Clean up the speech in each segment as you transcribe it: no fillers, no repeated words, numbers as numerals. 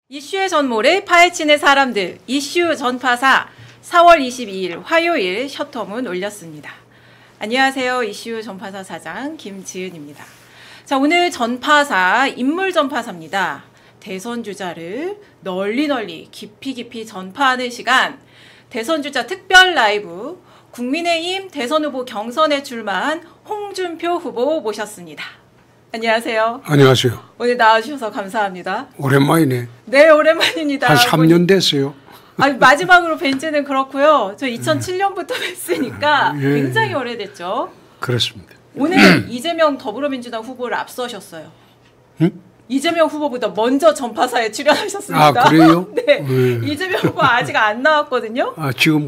이슈의 전모를 파헤치는 사람들, 이슈 전파사 4월 22일 화요일 셔터문 올렸습니다. 안녕하세요. 이슈 전파사 사장 김지은입니다. 자, 오늘 전파사 인물 전파사입니다. 대선 주자를 널리 깊이 전파하는 시간, 대선 주자 특별 라이브, 국민의힘 대선 후보 경선에 출마한 홍준표 후보 모셨습니다. 안녕하세요. 안녕하세요. 오늘 나와주셔서 감사합니다. 오랜만이네. 네, 오랜만입니다. 한 3년 됐어요. 아니, 마지막으로 뵌지는 그렇고요. 저 2007년부터 뵀으니까 예. 굉장히 오래됐죠. 그렇습니다. 오늘 이재명 더불어민주당 후보를 앞서셨어요. 응? 이재명 후보보다 먼저 전파사에 출연하셨습니다. 아, 그래요? 네. 이재명 후보 아직 안 나왔거든요. 아, 지금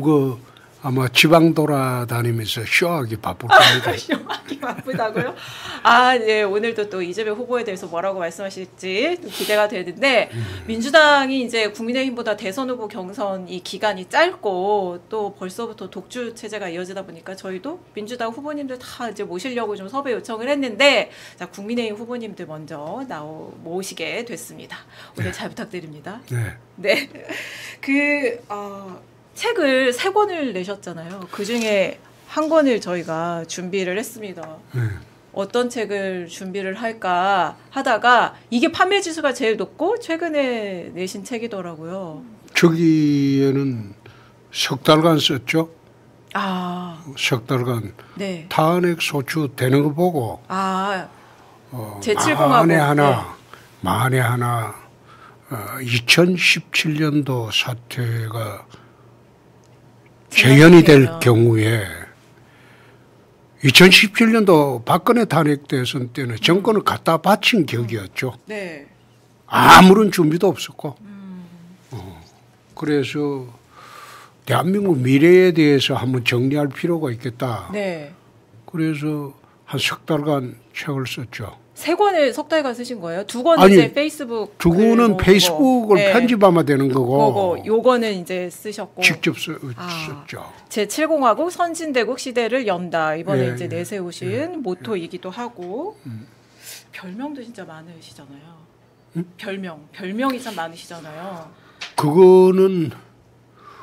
아마 지방 돌아다니면서 쇼하기 바쁠 겁니다. 쇼하기 바쁘다고요? 아, 네. 오늘도 또 이재명 후보에 대해서 뭐라고 말씀하실지 또 기대가 되는데, 민주당이 이제 국민의힘보다 대선 후보 경선 이 기간이 짧고 또 벌써부터 독주 체제가 이어지다 보니까 저희도 민주당 후보님들 다 이제 모시려고 좀 섭외 요청을 했는데, 자, 국민의힘 후보님들 먼저 모시게 됐습니다. 오늘 잘 부탁드립니다. 네. 네. 책을 3권을 내셨잖아요. 그중에 한 권을 저희가 준비를 했습니다. 어떤 책을 준비를 할까 하다가 이게 판매 지수가 제일 높고 최근에 내신 책이더라고요. 저기에는 석 달간 썼죠. 아, 석 달간. 네. 탄핵 소추 되는 거 보고 제7공화국 만에 하나 2017년도 사태가 재현이 될 경우에 2017년도 박근혜 탄핵 대선 때는 정권을 갖다 바친 격이었죠. 네. 아무런 준비도 없었고. 그래서 대한민국 미래에 대해서 한번 정리할 필요가 있겠다. 네. 그래서 한 석 달간 책을 썼죠. 3권을 석 달간 쓰신 거예요? 2권은 아니, 이제 페이스북. 2권은 페이스북을 네. 편집하면 되는 거고. 요거는 이제 쓰셨고. 직접 썼죠. 제7공화국 선진대국 시대를 연다. 이번에 예, 이제 내세우신 예, 모토이기도 하고. 별명도 진짜 많으시잖아요. 별명이 참 많으시잖아요. 그거는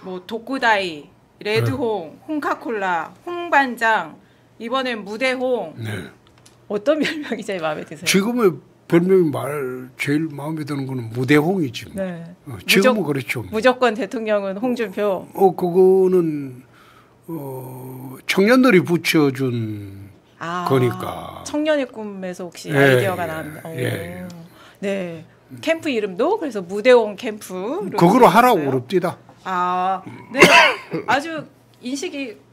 뭐 독구다이, 레드홍, 홍카콜라, 홍반장, 이번엔 무대홍. 네. 어떤 별명이 제일 마음에 드세요? 지금의 별명이 제일 마음에 드는 거는 무대홍이지. 네. 지금은 그렇죠. 무조건 대통령은 홍준표. 그거는 청년들이 붙여준 거니까. 청년의 꿈에서 혹시 예, 아이디어가 나왔나? 예. 네. 캠프 이름도 그래서 무대홍 캠프. 그거로 하라고 그럽디다. 아, 네. 아주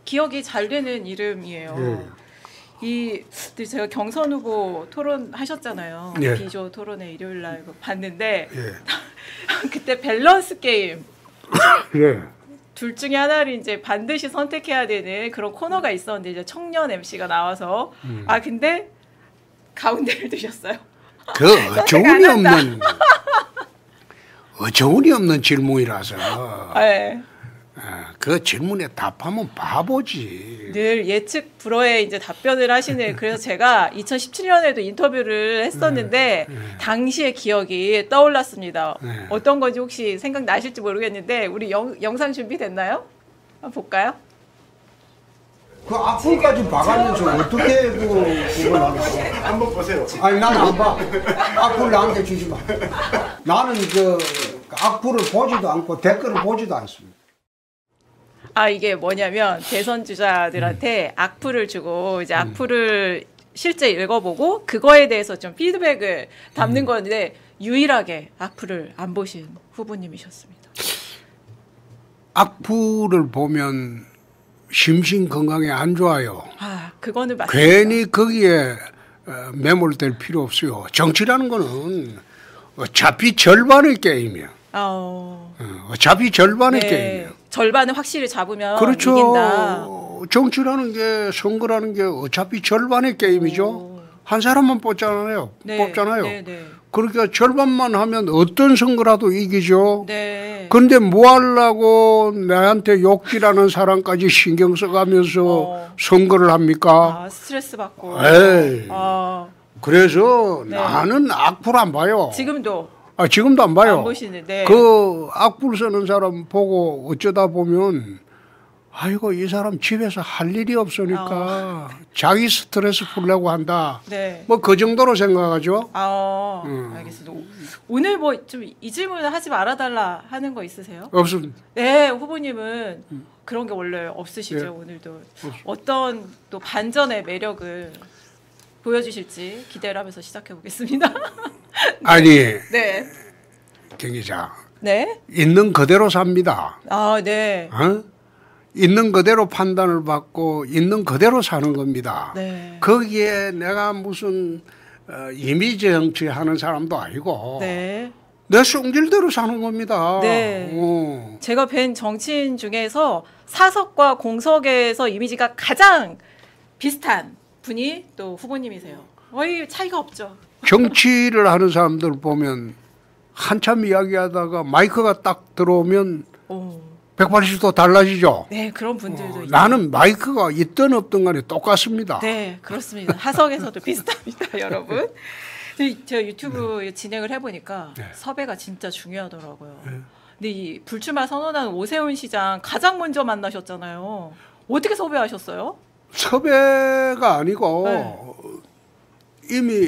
기억이 잘 되는 이름이에요. 제가 경선 후보 토론하셨잖아요. 예. 비조 토론회 일요일 날 봤는데 예. 그때 밸런스 게임. 예. 둘 중에 하나를 이제 반드시 선택해야 되는 그런 코너가 있었는데 이제 청년 MC가 나와서 근데 가운데를 두셨어요. 어처구니 없는 질문이라서. 네. 그 질문에 답하면 바보지. 늘 예측 불허에 이제 답변을 하시는. 그래서 제가 2017년에도 인터뷰를 했었는데 당시의 기억이 떠올랐습니다. 어떤 건지 혹시 생각나실지 모르겠는데 우리 영상 준비됐나요? 한번 볼까요? 그 악플까지 봐가면서 어떻게 그걸 하겠어? 한번 보세요. 아니 나는 안 봐. 악플 나한테 주지 마. 나는 악플을 보지도 않고 댓글을 보지도 않습니다. 이게 뭐냐면 대선 주자들한테 악플을 주고 이제 악플을 실제 읽어보고 그거에 대해서 좀 피드백을 담는 건데 유일하게 악플을 안 보신 후보님이셨습니다. 악플을 보면 심신 건강에 안 좋아요. 그거는 맞습니다. 괜히 거기에 매몰될 필요 없어요. 정치라는 거는 어차피 절반의 게임이야. 어차피 절반의 게임이야. 절반을 확실히 잡으면 그렇죠. 이긴다. 정치라는 게, 선거라는 게 어차피 절반의 게임이죠. 한 사람만 뽑잖아요. 네. 그러니까 절반만 하면 어떤 선거라도 이기죠. 네. 그런데 뭐 하려고 나한테 욕질하는 사람까지 신경 써가면서 선거를 합니까? 스트레스 받고. 에이. 아. 그래서 네. 나는 악플 안 봐요. 지금도. 아, 지금도 안 봐요. 안 보시는데. 그 악플 쓰는 사람 보고 어쩌다 보면 아이고 이 사람 집에서 할 일이 없으니까 자기 스트레스 풀려고 한다. 네. 뭐 그 정도로 생각하죠. 알겠습니다. 오늘 뭐 좀 이 질문을 하지 말아달라 하는 거 있으세요? 없습니다. 네, 후보님은 그런 게 원래 없으시죠. 네. 오늘도 어떤 또 반전의 매력을 보여주실지 기대를 하면서 시작해 보겠습니다. 아니, 네. 경 기자, 네. 있는 그대로 삽니다. 아, 네. 어? 있는 그대로 판단을 받고 있는 그대로 사는 겁니다. 네. 거기에 내가 무슨 이미지 정치하는 사람도 아니고 네. 내 성질대로 사는 겁니다. 네. 제가 뵌 정치인 중에서 사석과 공석에서 이미지가 가장 비슷한 분이 또 후보님이세요. 거의 차이가 없죠. 정치를 하는 사람들 보면 한참 이야기하다가 마이크가 딱 들어오면 180도 달라지죠. 네, 그런 분들도 있어요. 나는 마이크가 있든 없든 간에 똑같습니다. 네, 그렇습니다. 하석에서도 비슷합니다, 여러분. 제가 유튜브 진행을 해보니까 네. 섭외가 진짜 중요하더라고요. 네. 근데 이 불출마 선언한 오세훈 시장 가장 먼저 만나셨잖아요. 어떻게 섭외하셨어요? 섭외가 아니고 네. 이미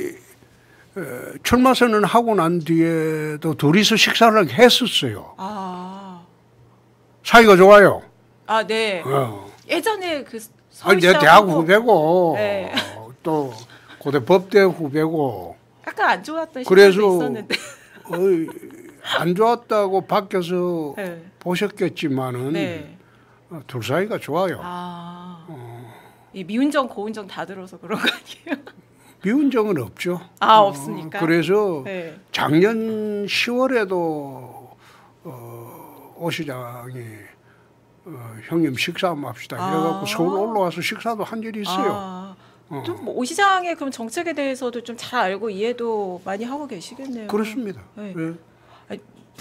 출마 선언하고 난 뒤에도 둘이서 식사를 했었어요. 사이가 좋아요. 아, 네. 예전에 그 아니, 내 대학 후배고 네. 또 고대 법대 후배고 약간 안 좋았던 그래서 시절도 있었는데. 안 좋았다고 밖에서 네. 보셨겠지만은 네. 둘 사이가 좋아요. 이 미운정 고운정 다 들어서 그런 거 아니에요? 미운정은 없죠. 없습니까? 그래서 네. 작년 10월에도 오 시장이 형님 식사 한번 합시다. 이래갖고 서울 올라와서 식사도 한 적이 있어요. 또 오 시장의 그럼 정책에 대해서도 좀 잘 알고 이해도 많이 하고 계시겠네요. 그렇습니다. 네. 네.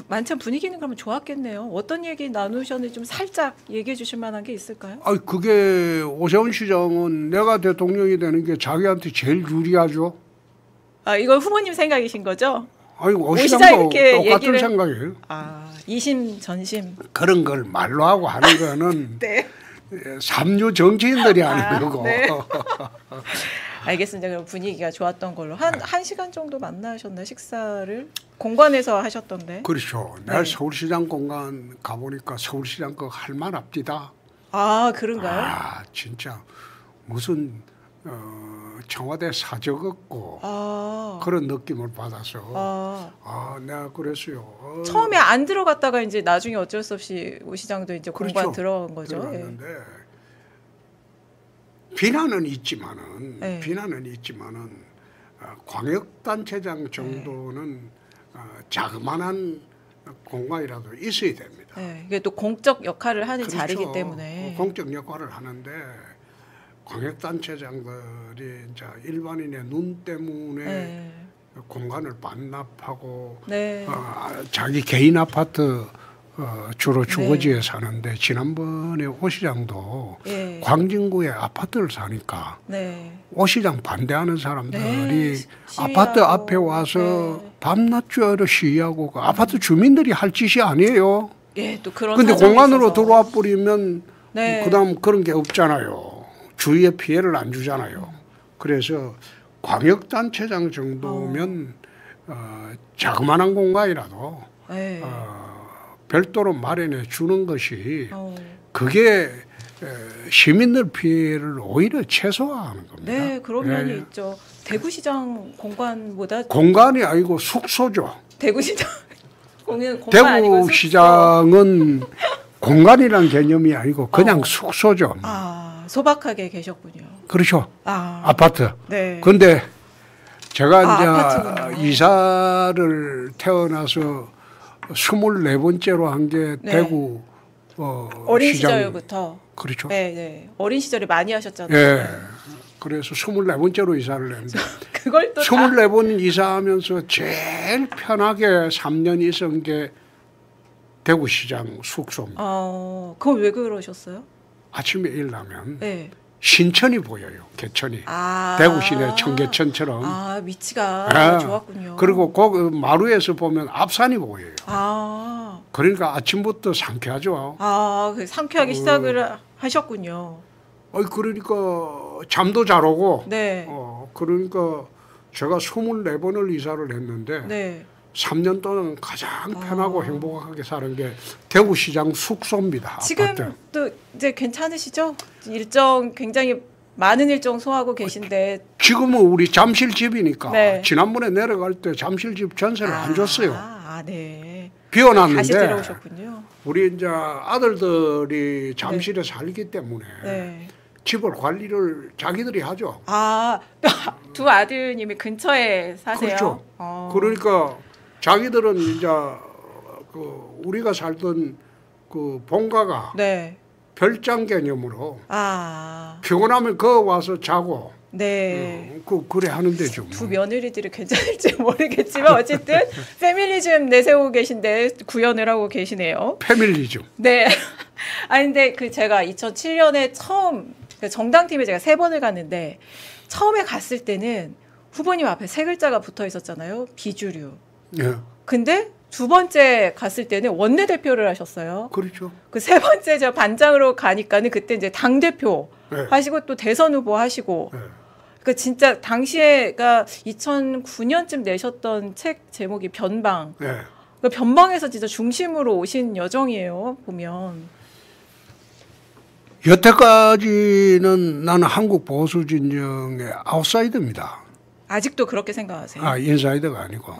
만찬 분위기는 그러면 좋았겠네요. 어떤 얘기 나누셨는지 좀 살짝 얘기해 주실 만한 게 있을까요? 그게 오세훈 시장은 내가 대통령이 되는 게 자기한테 제일 유리하죠. 이건 후보님 생각이신 거죠? 오 시장 시장도 이렇게 똑같은 얘기를- 생각이에요. 이심전심. 그런 걸 말로 하고 하는 거는 네. 삼류 정치인들이 하는 거고. 네. 알겠습니다. 그럼 분위기가 좋았던 걸로 한 시간 정도 만나셨나요? 식사를 공관에서 하셨던데. 그렇죠. 네. 내가 서울시장 공간 가보니까 서울시장 거 할만합디다. 그런가요? 진짜 무슨 청와대 사적 없고 그런 느낌을 받아서 내가 그랬어요. 처음에 안 들어갔다가 이제 나중에 어쩔 수 없이 오 시장도 이제 공관 그렇죠. 들어간 거죠. 들어갔는데 비난은 있지만은 네. 광역단체장 정도는 자그마한 공간이라도 있어야 됩니다. 네, 이게 또 공적 역할을 하는 그렇죠. 자리이기 때문에. 공적 역할을 하는데 광역단체장들이 이제 일반인의 눈 때문에 네. 공간을 반납하고 네. 자기 개인 아파트 주로 주거지에 사는데 지난번에 오 시장도 예. 광진구에 아파트를 사니까 네. 오 시장 반대하는 사람들이 네, 아파트 시위하고. 앞에 와서 네. 밤낮 쥐어로 시위하고 그 아파트 주민들이 할 짓이 아니에요. 예, 또 그런 근데 사정이 공간으로 있어서. 들어와 버리면 네. 그다음 그런 게 없잖아요. 주위에 피해를 안 주잖아요. 그래서 광역단체장 정도면 자그마한 공간이라도 네. 별도로 마련해 주는 것이 어. 그게 시민들 피해를 오히려 최소화하는 겁니다. 네, 그런 면이 예. 있죠. 대구시장 공간보다 공간이 아니고 숙소죠. 대구시장 공간 아니고 숙소. 대구시장은 공간이란 개념이 아니고 그냥 숙소죠. 소박하게 계셨군요. 그렇죠. 아파트. 네. 근데 제가 이제 아파트군요. 이사를 태어나서 24번째로 한 게 네. 대구 어린 시장. 시절부터. 그렇죠. 네, 네. 어린 시절에 많이 하셨잖아요. 예. 그래서 24번째로 이사를 했는데 그걸 또 24번 이사하면서 제일 편하게 3년 있은 게 대구시장 숙소입니다. 그건 왜 그러셨어요? 아침에 일나면 네. 신천이 보여요. 개천이. 아. 대구 시내 청계천처럼. 아, 위치가 아, 좋았군요. 그리고 그 마루에서 보면 앞산이 보여요. 아. 그러니까 아침부터 상쾌하죠. 아, 그 상쾌하게 시작을 하셨군요. 그러니까 잠도 잘 오고. 네. 그러니까 제가 24번을 이사를 했는데 네. 3년 동안 가장 편하고 행복하게 사는 게 대구시장 숙소입니다. 아파트. 지금도 이제 괜찮으시죠? 일정 굉장히 많은 일정 소화하고 계신데 지금은 우리 잠실집이니까 네. 지난번에 내려갈 때 잠실집 전세를 안 줬어요. 네. 비워놨는데 다시 들어오셨군요. 우리 이제 아들들이 잠실에 살기 때문에 네. 집을 관리를 자기들이 하죠. 아, 두 아드님이 근처에 사세요? 그렇죠. 그러니까 자기들은 이제 그 우리가 살던 그 본가가 네. 별장 개념으로 아. 피곤하면 거 와서 자고 네. 그래 하는 데죠. 두 며느리들이 괜찮을지 모르겠지만 어쨌든 패밀리즘 내세우고 계신데 구현을 하고 계시네요. 패밀리즘. 네. 아니 근데 그 제가 2007년에 처음 정당팀에 제가 3번을 갔는데 처음에 갔을 때는 후보님 앞에 3글자가 붙어 있었잖아요. 비주류. 예. 근데 2번째 갔을 때는 원내대표를 하셨어요. 그렇죠. 그 3번째 저 반장으로 가니까는 그때 이제 당대표 네. 하시고 또 대선 후보 하시고 네. 그 진짜 당시에가 2009년쯤 내셨던 책 제목이 변방. 예. 그 변방에서 진짜 중심으로 오신 여정이에요. 보면. 여태까지는 나는 한국 보수 진영의 아웃사이더입니다. 아직도 그렇게 생각하세요? 인사이더가 아니고.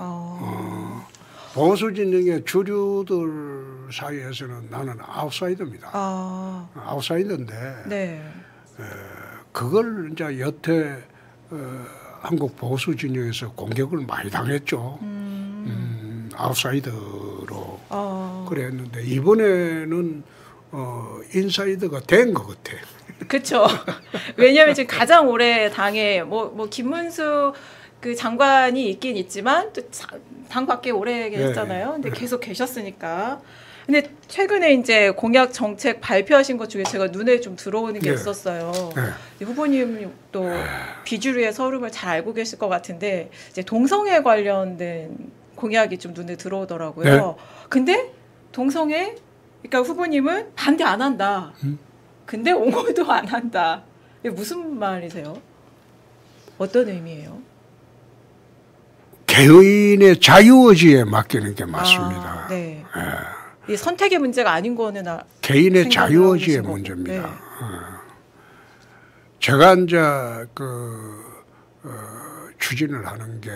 보수 진영의 주류들 사이에서는 나는 아웃사이더입니다. 아웃사이더인데 네. 그걸 이제 여태 한국 보수 진영에서 공격을 많이 당했죠. 아웃사이더로 그랬는데 이번에는 인사이더가 된 것 같아. 그렇죠. 왜냐하면 지금 가장 오래 당에 뭐 김문수 그 장관이 있긴 있지만 또 당 밖에 오래 계셨잖아요. 근데 계속 계셨으니까. 근데 최근에 이제 공약 정책 발표하신 것 중에 제가 눈에 좀 들어오는 게 있었어요. 후보님 또 비주류의 서름을 잘 알고 계실 것 같은데 이제 동성애 관련된 공약이 좀 눈에 들어오더라고요. 네. 근데 동성애 그러니까 후보님은 반대 안 한다. 근데 옹호도 안 한다. 이게 무슨 말이세요? 어떤 의미예요? 개인의 자유의지에 맡기는 게 맞습니다. 네. 이 선택의 문제가 아닌 거는 개인의 자유의지의 문제입니다. 네. 제가 이제 추진을 하는 게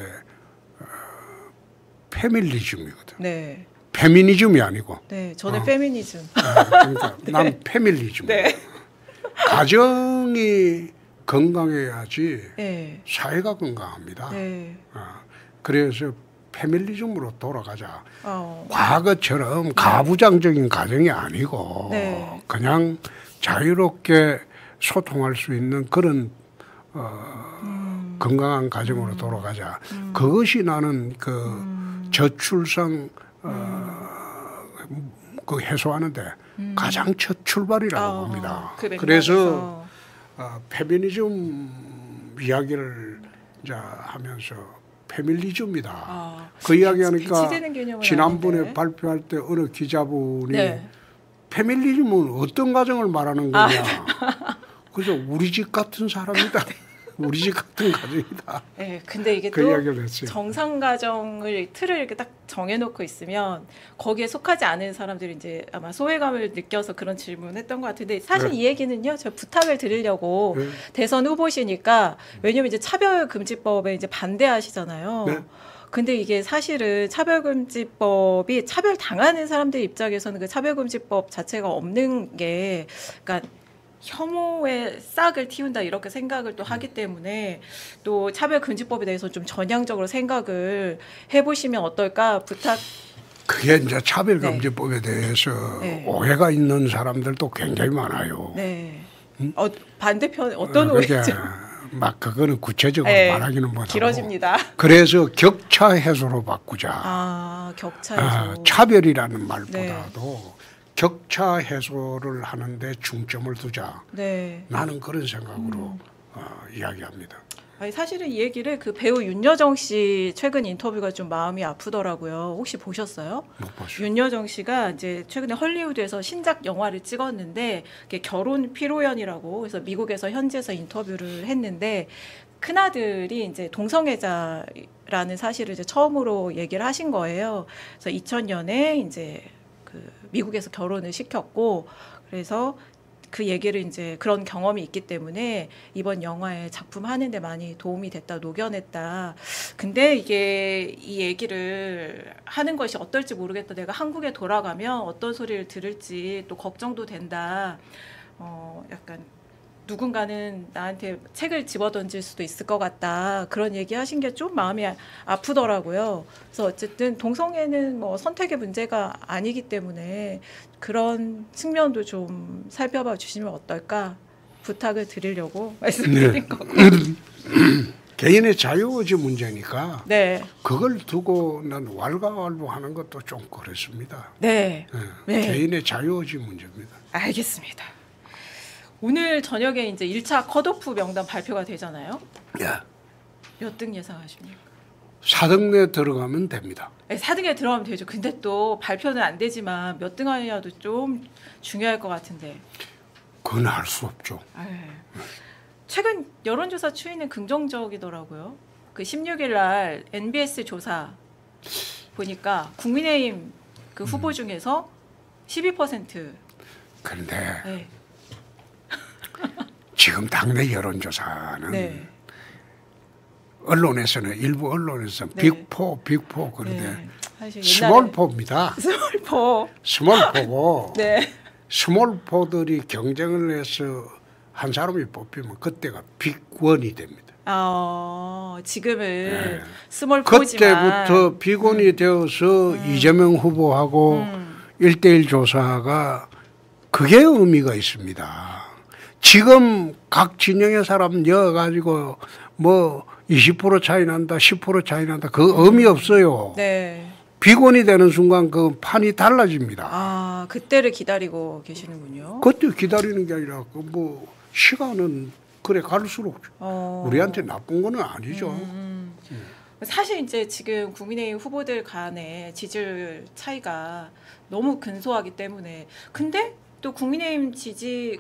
패밀리즘이거든. 네. 페미니즘이 아니고. 네, 저는 페미니즘. 그러니까 난 패밀리즘. 네. 가정이 건강해야지 네. 사회가 건강합니다. 네. 그래서 패밀리즘으로 돌아가자. 과거처럼 가부장적인 가정이 아니고 네. 그냥 자유롭게 소통할 수 있는 그런 건강한 가정으로 돌아가자. 그것이 나는 그 저출산 그 해소하는데 가장 첫 출발이라고 봅니다. 그래서 페미니즘 이야기를 이제 하면서 페밀리즘이다. 그 이야기하니까 지난번에 아닌데. 발표할 때 어느 기자분이 페밀리즘은 어떤 가정을 말하는 거냐. 그래서 우리 집 같은 사람이다. 우리 집 같은 가정이다. 네, 근데 이게 그 또 정상 가정을 틀을 이렇게 딱 정해놓고 있으면 거기에 속하지 않은 사람들이 이제 아마 소외감을 느껴서 그런 질문했던 것 같은데 사실 이 얘기는요, 저 부탁을 드리려고 대선 후보시니까 왜냐면 이제 차별금지법에 이제 반대하시잖아요. 근데 이게 사실은 차별금지법이 차별당하는 사람들 입장에서는 그 차별금지법 자체가 없는 게, 그러니까 혐오의 싹을 틔운다 이렇게 생각을 또 하기 때문에 또 차별금지법에 대해서 좀 전향적으로 생각을 해보시면 어떨까 부탁. 그게 이제 차별금지법에 대해서 오해가 있는 사람들도 굉장히 많아요. 네. 반대편 어떤 오해죠? 막 그거는 구체적으로 말하기는 못하고 길어집니다. 그래서 격차 해소로 바꾸자. 격차 해소. 차별이라는 말보다도 격차 해소를 하는데 중점을 두자. 네. 나는 그런 생각으로 이야기합니다. 아니, 사실은 이 얘기를 그 배우 윤여정 씨 최근 인터뷰가 좀 마음이 아프더라고요. 혹시 보셨어요? 못 봤어요. 윤여정 씨가 이제 최근에 헐리우드에서 신작 영화를 찍었는데 그게 결혼 피로연이라고 그래서 미국에서 현지에서 인터뷰를 했는데 큰아들이 이제 동성애자라는 사실을 이제 처음으로 얘기를 하신 거예요. 그래서 2000년에 이제 그 미국에서 결혼을 시켰고 그래서 그 얘기를 이제 그런 경험이 있기 때문에 이번 영화에 작품 하는데 많이 도움이 됐다, 녹여냈다. 근데 이게 이 얘기를 하는 것이 어떨지 모르겠다. 내가 한국에 돌아가면 어떤 소리를 들을지 또 걱정도 된다. 약간 누군가는 나한테 책을 집어던질 수도 있을 것 같다. 그런 얘기 하신 게 좀 마음이 아프더라고요. 그래서 어쨌든 동성애는 뭐 선택의 문제가 아니기 때문에 그런 측면도 좀 살펴봐 주시면 어떨까 부탁을 드리려고 말씀드린 거고. 개인의 자유의지 문제니까 네. 그걸 두고 난 왈가왈부하는 것도 좀 그렇습니다. 네. 네. 개인의 자유의지 문제입니다. 알겠습니다. 오늘 저녁에 이제 1차 컷오프 명단 발표가 되잖아요. 야, 몇 등 예상하십니까? 4등 내 들어가면 됩니다. 네, 4등에 들어가면 되죠. 근데 또 발표는 안 되지만 몇 등 하느냐도 좀 중요할 것 같은데. 그건 알 수 없죠. 최근 여론조사 추이는 긍정적이더라고요. 그 16일 날 NBS 조사 보니까 국민의힘 그 후보 중에서 12%. 그런데 네. 지금 당내 여론조사는 네. 언론에서는 일부 언론에서는 네. 빅포 그런데 네. 사실 스몰포입니다. 스몰포. 스몰포고 네. 스몰포들이 경쟁을 해서 한 사람이 뽑히면 그때가 빅원이 됩니다. 지금은 네. 스몰포지만 그때부터 빅원이 되어서 이재명 후보하고 1대1 조사가 그게 의미가 있습니다. 지금 각 진영의 사람 여가지고 뭐 20% 차이 난다, 10% 차이 난다, 그 의미 없어요. 네. 빅원이 되는 순간 그 판이 달라집니다. 그때를 기다리고 계시는군요. 그때 기다리는 게 아니라 그 뭐 시간은 그래 갈수록 우리한테 나쁜 거는 아니죠. 사실 이제 지금 국민의힘 후보들 간의 지지율 차이가 너무 근소하기 때문에 근데 또 국민의힘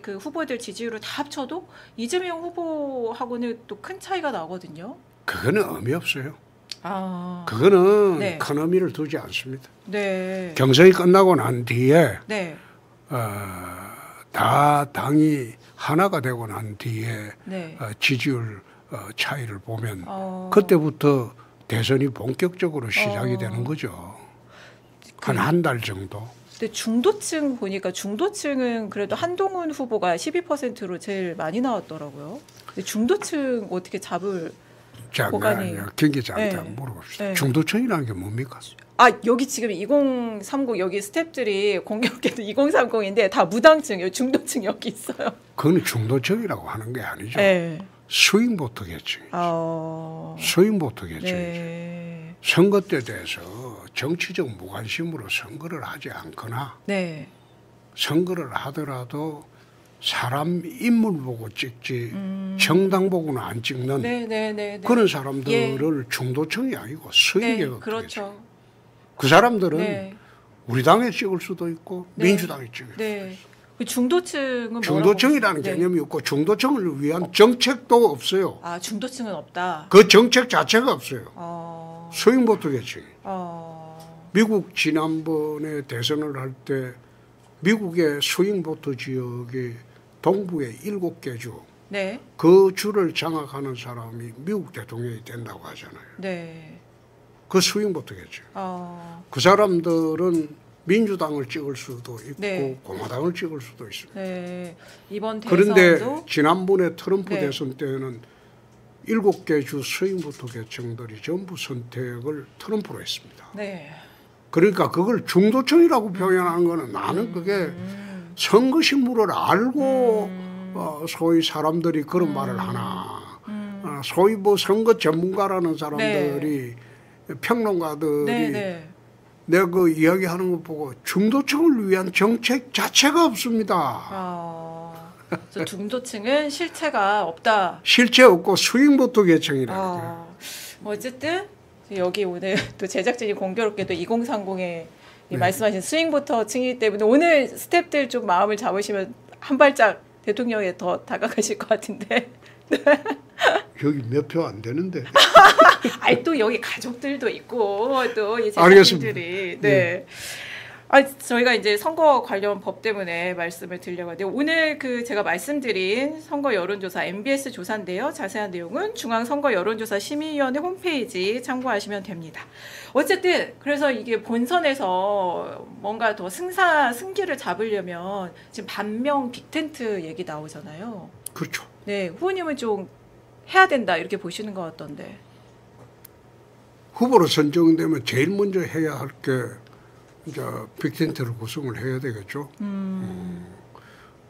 그 후보들 지지율을 다 합쳐도 이재명 후보하고는 또 큰 차이가 나거든요. 그거는 의미 없어요. 아. 그거는 네. 큰 의미를 두지 않습니다. 네. 경선이 끝나고 난 뒤에 네. 다 당이 하나가 되고 난 뒤에 네. 지지율 차이를 보면 그때부터 대선이 본격적으로 시작이 되는 거죠. 한 달 정도. 근데 중도층 보니까 중도층은 그래도 한동훈 후보가 12%로 제일 많이 나왔더라고요. 근데 중도층 어떻게 잡을 자, 고관이 김 기자한테 네. 한번 물어봅시다. 네. 중도층이라는 게 뭡니까? 여기 지금 2030 여기 스태프들이 공교롭게도 2030인데 다 무당층이에요. 중도층 여기 있어요. 그건 중도층이라고 하는 게 아니죠. 네. 스윙보터 계층. 스윙보터 계층이죠. 네. 선거 때 대해서 정치적 무관심으로 선거를 하지 않거나 네. 선거를 하더라도 사람 인물 보고 찍지 정당 보고는 안 찍는 네. 그런 사람들을 중도층이 아니고 스윙계가 네, 그렇죠. 그 사람들은 네. 우리 당에 찍을 수도 있고 민주당에 찍을 수도 네. 있어요. 그 중도층은 중도층이라는 네. 개념이 없고 중도층을 위한 정책도 없어요. 중도층은 없다. 그 정책 자체가 없어요. 스윙보터 계층. 미국 지난번에 대선을 할 때 미국의 스윙보터 지역이 동부의 7개 주. 네. 그 주를 장악하는 사람이 미국 대통령이 된다고 하잖아요. 네. 그 스윙보터겠죠. 그 사람들은 민주당을 찍을 수도 있고 네. 공화당을 찍을 수도 있습니다. 네. 이번 대선도 그런데 지난번에 트럼프 네. 대선 때는 7개 주 스윙보터 계층들이 전부 선택을 트럼프로 했습니다. 네. 그러니까 그걸 중도층이라고 표현하는 거는 나는 그게 선거 신문을 알고 소위 사람들이 그런 말을 하나 소위 뭐 선거 전문가라는 사람들이 평론가들이 내가 그 이야기하는 거 보고 중도층을 위한 정책 자체가 없습니다. 저 중도층은 실체가 없다. 실체 없고 스윙보트 계층이라. 어쨌든 여기 오늘 또 제작진이 공교롭게도 2030에 네. 말씀하신 스윙부터층이기 때문에 오늘 스태프들 좀 마음을 잡으시면 한 발짝 대통령에 더 다가가실 것 같은데. 여기 몇 표 안 되는데. 아니 또 여기 가족들도 있고 또 이 알겠습니다. 제작진들이 네. 저희가 이제 선거 관련 법 때문에 말씀을 드리려고 하는데 오늘 그 제가 말씀드린 선거 여론조사 MBS 조사인데요. 자세한 내용은 중앙선거 여론조사 심의위원회 홈페이지 참고하시면 됩니다. 어쨌든 그래서 이게 본선에서 뭔가 더 승기를 잡으려면 지금 반명 빅텐트 얘기 나오잖아요. 그렇죠. 네, 후보님은 좀 해야 된다 이렇게 보시는 것 같던데. 후보로 선정되면 제일 먼저 해야 할 게 이제 빅텐트를 구성을 해야 되겠죠.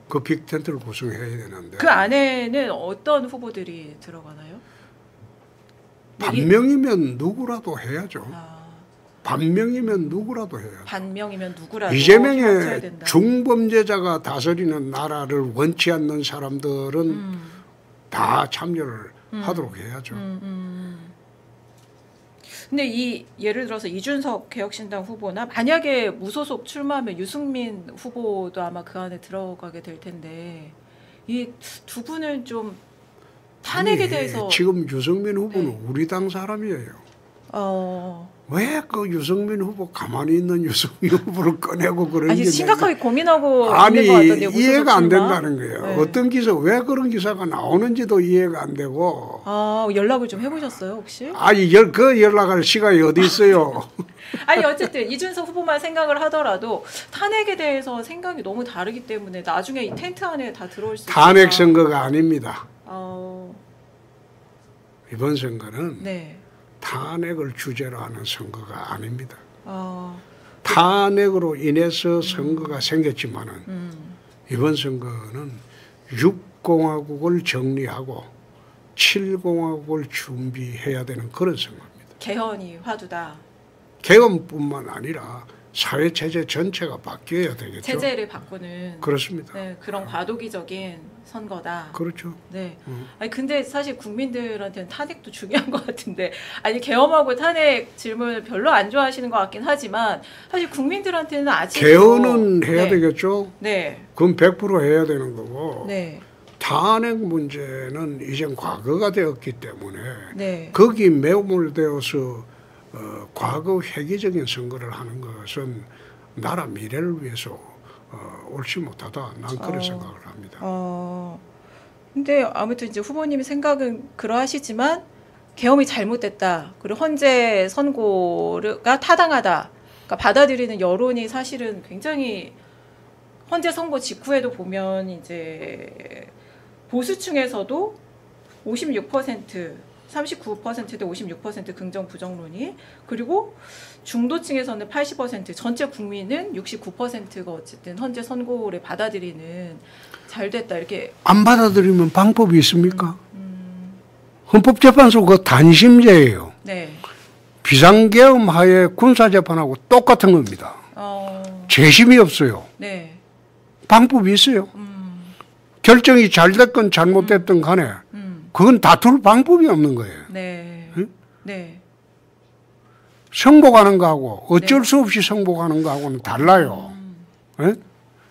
그 빅텐트를 구성해야 되는데 그 안에는 어떤 후보들이 들어가나요? 반명이면 누구라도 해야죠. 반명이면 누구라도 해야죠. 반명이면 누구라도 이재명의 중범죄자가 다스리는 나라를 원치 않는 사람들은 다 참여를 하도록 해야죠. 근데 이 예를 들어서 이준석 개혁신당 후보나 만약에 무소속 출마하면 유승민 후보도 아마 그 안에 들어가게 될 텐데 이 두 분은 좀 탄핵에 대해서 지금 유승민 후보는 우리 당 사람이에요. 왜 그 유승민 후보 가만히 있는 유승민 후보를 꺼내고 그런지 심각하게 고민하고 있는 것 같던데요. 이해가 안 된다는 거예요. 네. 어떤 기사 왜 그런 기사가 나오는지도 이해가 안 되고. 연락을 좀 해보셨어요 혹시? 그 연락할 시간이 어디 있어요. 어쨌든 이준석 후보만 생각을 하더라도 탄핵에 대해서 생각이 너무 다르기 때문에 나중에 이 텐트 안에 다 들어올 수 있다. 탄핵 선거가 아닙니다. 이번 선거는 네. 탄핵을 주제로 하는 선거가 아닙니다. 탄핵으로 인해서 선거가 생겼지만은 이번 선거는 6공화국을 정리하고 7공화국을 준비해야 되는 그런 선거입니다. 개헌이 화두다. 개헌뿐만 아니라 사회체제 전체가 바뀌어야 되겠죠. 체제를 바꾸는. 그렇습니다. 네, 그런 과도기적인 선거다. 그렇죠. 네. 근데 사실 국민들한테는 탄핵도 중요한 것 같은데, 개헌하고 탄핵 질문을 별로 안 좋아하시는 것 같긴 하지만, 사실 국민들한테는 아직. 개헌은 해야 되겠죠. 네. 그건 100% 해야 되는 거고. 네. 탄핵 문제는 이젠 과거가 되었기 때문에. 네. 거기 매몰되어서 과거 회기적인 선거를 하는 것은 나라 미래를 위해서 옳지 못하다. 난 그런 생각을 합니다. 근데 아무튼 이제 후보님의 생각은 그러하시지만 계엄이 잘못됐다. 그리고 헌재 선고가 타당하다. 그러니까 받아들이는 여론이 사실은 굉장히 헌재 선고 직후에도 보면 이제 보수층에서도 56%, 39%대 56% 긍정 부정론이, 그리고 중도층에서는 80%, 전체 국민은 69%가 어쨌든 헌재 선고를 받아들이는 잘 됐다 이렇게. 안 받아들이면 방법이 있습니까? 헌법재판소 그 단심제예요. 네. 비상계엄 하에 군사재판하고 똑같은 겁니다. 재심이 없어요. 네. 방법이 있어요. 결정이 잘 됐건 잘못됐든 간에 그건 다툴 방법이 없는 거예요. 네. 응? 네. 성복하는 거하고 어쩔 수 없이 성복하는 거하고는 달라요.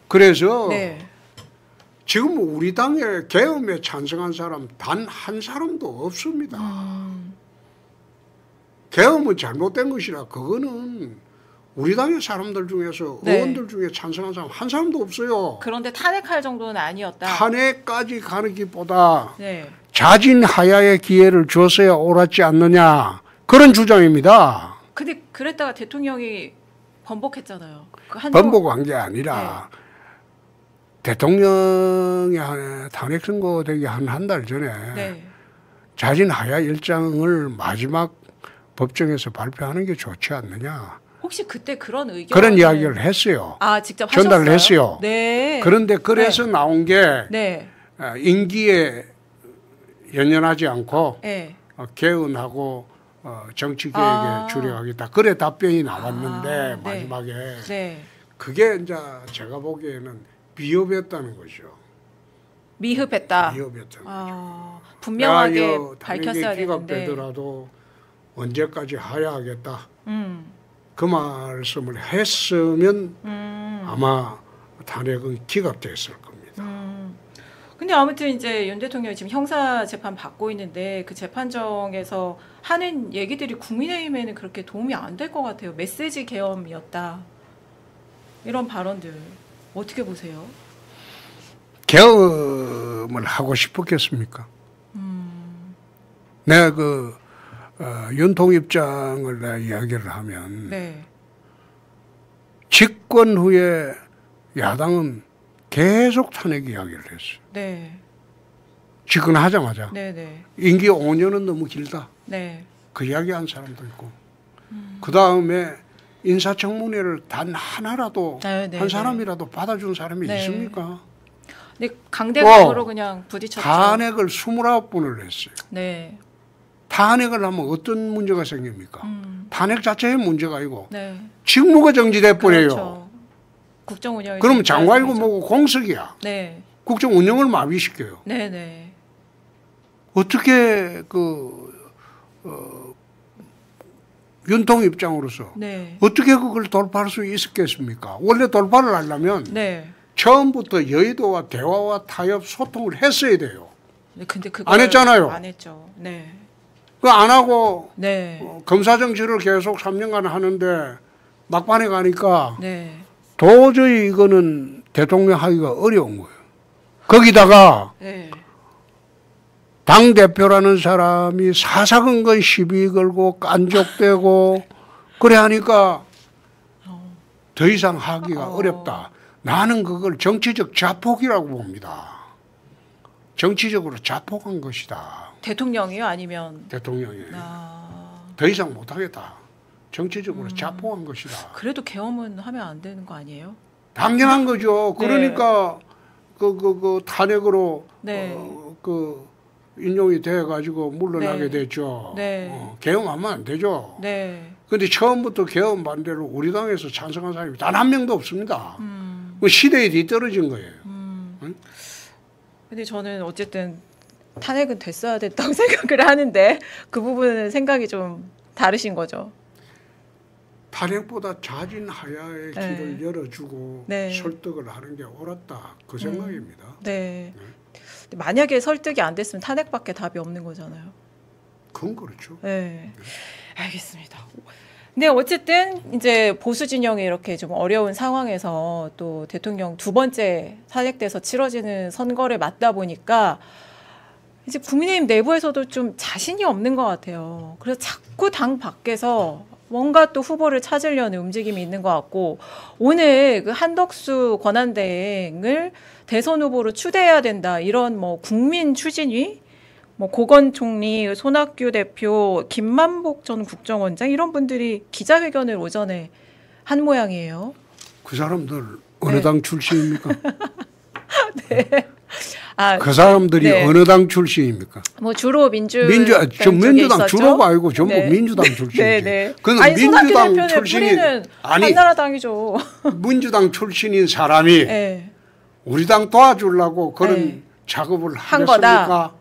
그래서 네. 지금 우리 당에 계엄에 찬성한 사람 단 한 사람도 없습니다. 계엄은 잘못된 것이라 그거는 우리 당의 사람들 중에서 네. 의원들 중에 찬성한 사람 한 사람도 없어요. 그런데 탄핵할 정도는 아니었다. 탄핵까지 가는 것보다 네. 자진하야의 기회를 줬어야 옳았지 않느냐 그런 주장입니다. 근데 그랬다가 대통령이 번복했잖아요. 번복한 게 아니라 대통령이 탄핵 선고되기 한 달 전에 자진하야 일정을 마지막 법정에서 발표하는 게 좋지 않느냐. 혹시 그때 그런 의견 그런 이야기를 했어요. 직접 전달을 했어요. 네. 그런데 그래서 나온 게 임기에 연연하지 않고 개헌하고 정치 개혁에 주력하겠다. 그래 답변이 나왔는데 마지막에 네. 그게 이제 제가 보기에는 비협이었다는 거죠. 미흡했다. 비협이었다는 거죠. 분명하게 밝혔어야 기각 되는데. 되더라도 언제까지 하야하겠다. 그 말씀을 했으면 아마 탄핵은 기각됐을 겁니다. 근데 아무튼 이제 윤 대통령이 지금 형사 재판 받고 있는데 그 재판정에서 하는 얘기들이 국민의힘에는 그렇게 도움이 안 될 것 같아요. 메시지 계엄이었다. 이런 발언들 어떻게 보세요? 계엄을 하고 싶었겠습니까? 내가 윤통 입장을 내가 이야기를 하면 네. 집권 후에 야당은 계속 탄핵 이야기를 했어요. 네. 집권하자마자 네. 임기 5년은 너무 길다. 네. 그 이야기한 사람도 있고 그 다음에 인사청문회를 단 하나라도 한 사람이라도 받아준 사람이 있습니까? 근데 강대강으로 그냥 부딪혔죠. 탄핵을 29번을 했어요. 네. 탄핵을 하면 어떤 문제가 생깁니까? 탄핵 자체의 문제가 아니고 네. 직무가 정지돼 버려요. 그렇죠. 국정 운영이. 그럼 장관이고 뭐고 공석이야. 네. 국정 운영을 마비시켜요. 네. 어떻게 윤통 입장으로서 어떻게 그걸 돌파할 수 있었겠습니까? 원래 돌파를 하려면 처음부터 여의도와 대화와 타협 소통을 했어야 돼요. 근데 그걸 안 했잖아요. 안 했죠. 네. 그 안 하고 검사 정치를 계속 3년간 하는데 막판에 가니까 도저히 이거는 대통령 하기가 어려운 거예요. 거기다가 당대표라는 사람이 사사건건 시비 걸고 깐족되고 그래 하니까 더 이상 하기가 어렵다. 나는 그걸 정치적 자폭이라고 봅니다. 정치적으로 자폭한 것이다. 대통령이요? 아니면? 대통령이에요. 더 이상 못하겠다. 정치적으로 자폭한 것이다. 그래도 계엄은 하면 안 되는 거 아니에요? 당연한 거죠. 그러니까 그 탄핵으로 인용이 돼가지고 물러나게 됐죠. 계엄하면 안 되죠. 근데 처음부터 계엄 반대로 우리 당에서 찬성한 사람이 단 한 명도 없습니다. 시대에 뒤떨어진 거예요. 근데 저는 어쨌든 탄핵은 됐어야 됐다고 생각을 하는데 그 부분은 생각이 좀 다르신 거죠. 탄핵보다 자진하야의 길을 열어주고 설득을 하는 게 옳았다. 그 생각입니다. 만약에 설득이 안 됐으면 탄핵밖에 답이 없는 거잖아요. 그건 그렇죠. 알겠습니다. 네, 어쨌든 이제 보수 진영이 이렇게 좀 어려운 상황에서 또 대통령 두 번째 탄핵돼서 치러지는 선거를 맞다 보니까 이제 국민의힘 내부에서도 좀 자신이 없는 것 같아요. 그래서 자꾸 당 밖에서 뭔가 또 후보를 찾으려는 움직임이 있는 것 같고 오늘 그 한덕수 권한대행을 대선 후보로 추대해야 된다 이런 뭐 국민 추진위 뭐 고건 총리, 손학규 대표, 김만복 전 국정원장 이런 분들이 기자회견을 오전에 한 모양이에요. 그 사람들 어느 당 출신입니까? 그 사람들이 어느 당 출신입니까? 뭐 주로 민주당 민주당 주로가 아니고 전부 민주당 출신이지. 그는 민주당 출신인 한나라당이죠. 민주당 출신인 사람이 우리 당 도와주려고 그런 작업을 하겠습니까?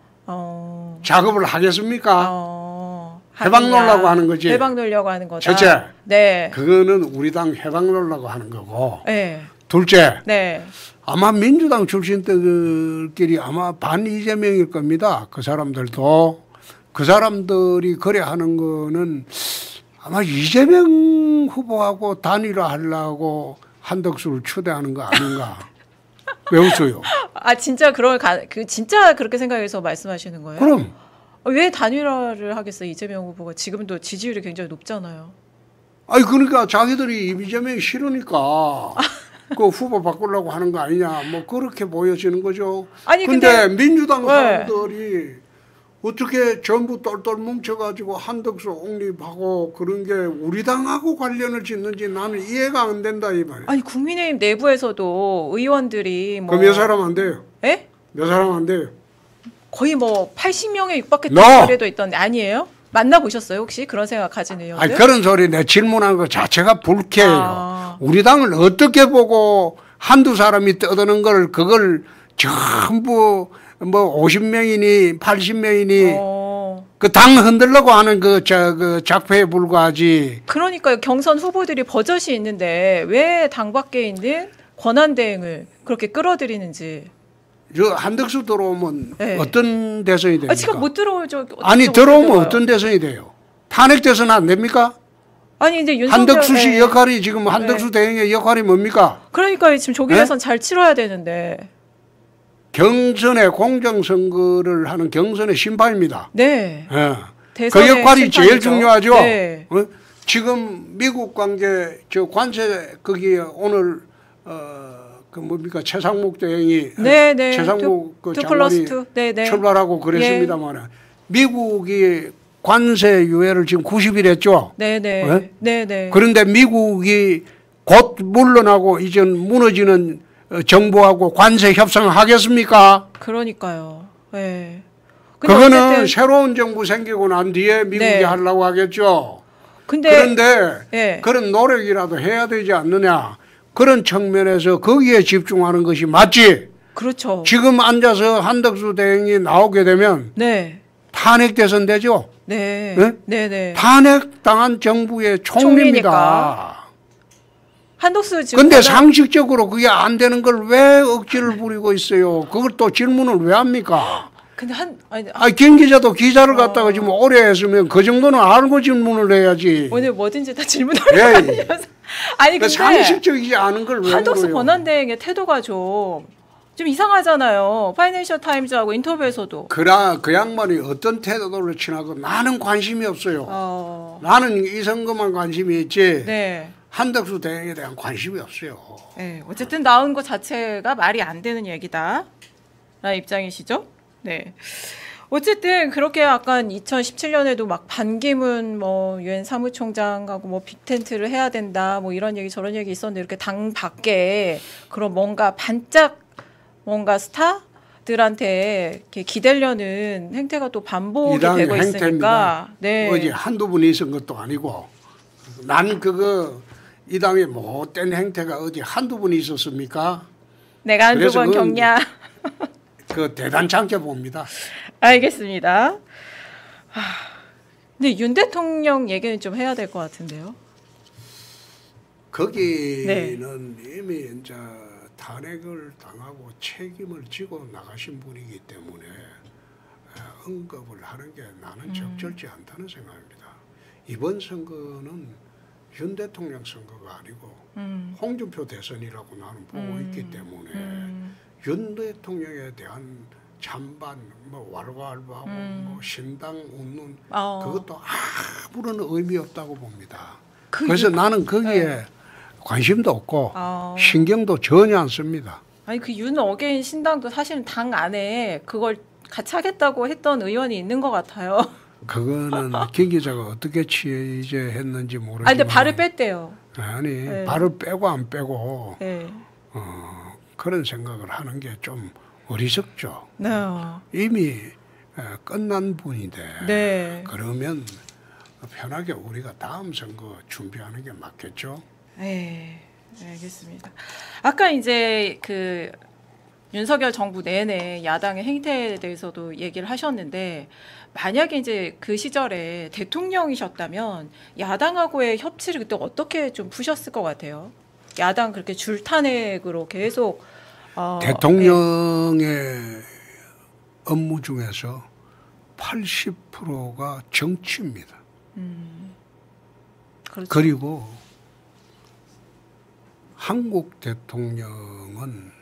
작업을 하겠습니까? 해방 놓으려고 하는 거지. 해방 놓으려고 하는 거다. 첫째, 그거는 우리 당 해방 놓으려고 하는 거고. 둘째, 아마 민주당 출신들끼리 아마 반 이재명일 겁니다. 그 사람들도. 그 사람들이 그래 하는 거는 아마 이재명 후보하고 단일화하려고 한덕수를 초대하는 거 아닌가. 왜 웃어요? 진짜 진짜 그렇게 생각해서 말씀하시는 거예요? 그럼. 왜 단일화를 하겠어요? 이재명 후보가 지금도 지지율이 굉장히 높잖아요. 그러니까 자기들이 이재명이 싫으니까 그 후보 바꾸려고 하는 거 아니냐. 뭐 그렇게 보여지는 거죠. 근데 민주당 사람들이 어떻게 전부 똘똘 뭉쳐가지고 한덕수 옹립하고 그런 게 우리 당하고 관련을 짓는지 나는 이해가 안 된다 이 말이에요. 국민의힘 내부에서도 의원들이 그 몇 사람 안 돼요? 몇 사람 안 돼요? 거의 뭐 80명에 육박했던 사례도 있던데 아니에요? 만나보셨어요? 혹시 그런 생각 가진 의원들? 아니, 그런 소리 내 질문한 것 자체가 불쾌해요. 아. 우리 당을 어떻게 보고 한두 사람이 떠드는 걸 그걸 전부 뭐 50명이니 80명이니 그 당 흔들려고 하는 그 작패에 불과하지. 그러니까요. 경선 후보들이 버젓이 있는데 왜 당 밖에 있는 권한대행을 그렇게 끌어들이는지. 저 한덕수 들어오면 네. 어떤 대선이 됩니까? 지금 못 들어오죠. 아니 들어오면 어떤 대선이 돼요? 탄핵 대선 안 됩니까? 아니 이제 윤석열 한덕수 씨 역할이 지금 한덕수 대행의 역할이 뭡니까? 그러니까 지금 조기 대선 잘 치러야 되는데. 경선의 공정선거를 하는 경선의 심판입니다. 네. 그 역할이 제일 중요하죠. 네. 지금 미국 관계 저 관세 거기에 오늘 그 뭡니까 최상목 대행이 최상목 그 장관이 출발하고 그랬습니다만 미국이 관세 유예를 지금 90일 했죠. 네네. 네네. 그런데 미국이 곧 물러나고 이제 무너지는 정부하고 관세 협상을 하겠습니까? 그러니까요. 네. 그거는 어쨌든 새로운 정부 생기고 난 뒤에 미국이 하려고 하겠죠. 그런데 그런 노력이라도 해야 되지 않느냐. 그런 측면에서 거기에 집중하는 것이 맞지. 그렇죠. 지금 앉아서 한덕수 대행이 나오게 되면 탄핵 대선 되죠. 네. 탄핵 당한 정부의 총리입니다. 한덕수 지금 근데 상식적으로 그게 안 되는 걸 왜 억지를 부리고 있어요? 그걸 또 질문을 왜 합니까? 근데 김 기자도 기자를 갖다가 지금 오래 했으면 그 정도는 알고 질문을 해야지. 오늘 뭐든지 다 질문하려면서 아니 근데 상식적이지 않은 걸 왜 한덕수 권한대행의 태도가 좀 이상하잖아요. 파이낸셜 타임즈하고 인터뷰에서도. 그 양반이 어떤 태도를 취하고 나는 관심이 없어요. 나는 이 선거만 관심이 있지. 한덕수 대행에 대한 관심이 없어요. 네, 어쨌든 나온 것 자체가 말이 안 되는 얘기다. 라는 입장이시죠? 네. 어쨌든 그렇게 약간 2017년에도 막 반기문 뭐 유엔 사무총장하고 뭐 빅텐트를 해야 된다 뭐 이런 얘기 저런 얘기 있었는데 이렇게 당 밖에 그런 뭔가 반짝 뭔가 스타들한테 이렇게 기대려는 행태가 또 반복이 되고 있으니까. 어디 한두 분이 있은 것도 아니고 난 이 당의 못된 행태가 어디 한두 분이 있었습니까? 내가 한두 번 겪냐. 대단치 않게 봅니다. 알겠습니다. 근데 윤 대통령 얘기는 좀 해야 될 것 같은데요. 거기는 이미 이제 탄핵을 당하고 책임을 지고 나가신 분이기 때문에 언급을 하는 게 나는 적절치 않다는 생각입니다. 이번 선거는 윤 대통령 선거가 아니고 홍준표 대선이라고 나는 보고 있기 때문에 윤 대통령에 대한 찬반, 뭐 왈가왈부하고 뭐 신당 웃는 그것도 아무런 의미 없다고 봅니다. 그래서 나는 거기에 관심도 없고 신경도 전혀 안 씁니다. 아니 그 윤 어게인 신당도 사실은 당 안에 그걸 같이 하겠다고 했던 의원이 있는 것 같아요. 그거는 김 기자가 어떻게 취재했는지 모르지만. 근데 발을 뺐대요. 아니 발을 빼고 안 빼고 그런 생각을 하는 게 좀 어리석죠. 이미 끝난 분인데 그러면 편하게 우리가 다음 선거 준비하는 게 맞겠죠. 네, 알겠습니다. 아까 이제 그 윤석열 정부 내내 야당의 행태에 대해서도 얘기를 하셨는데 만약에 이제 그 시절에 대통령이셨다면 야당하고의 협치를 그때 어떻게 좀 푸셨을 것 같아요? 야당 그렇게 줄탄핵으로 계속 대통령의 업무 중에서 80%가 정치입니다. 그렇죠. 그리고 한국 대통령은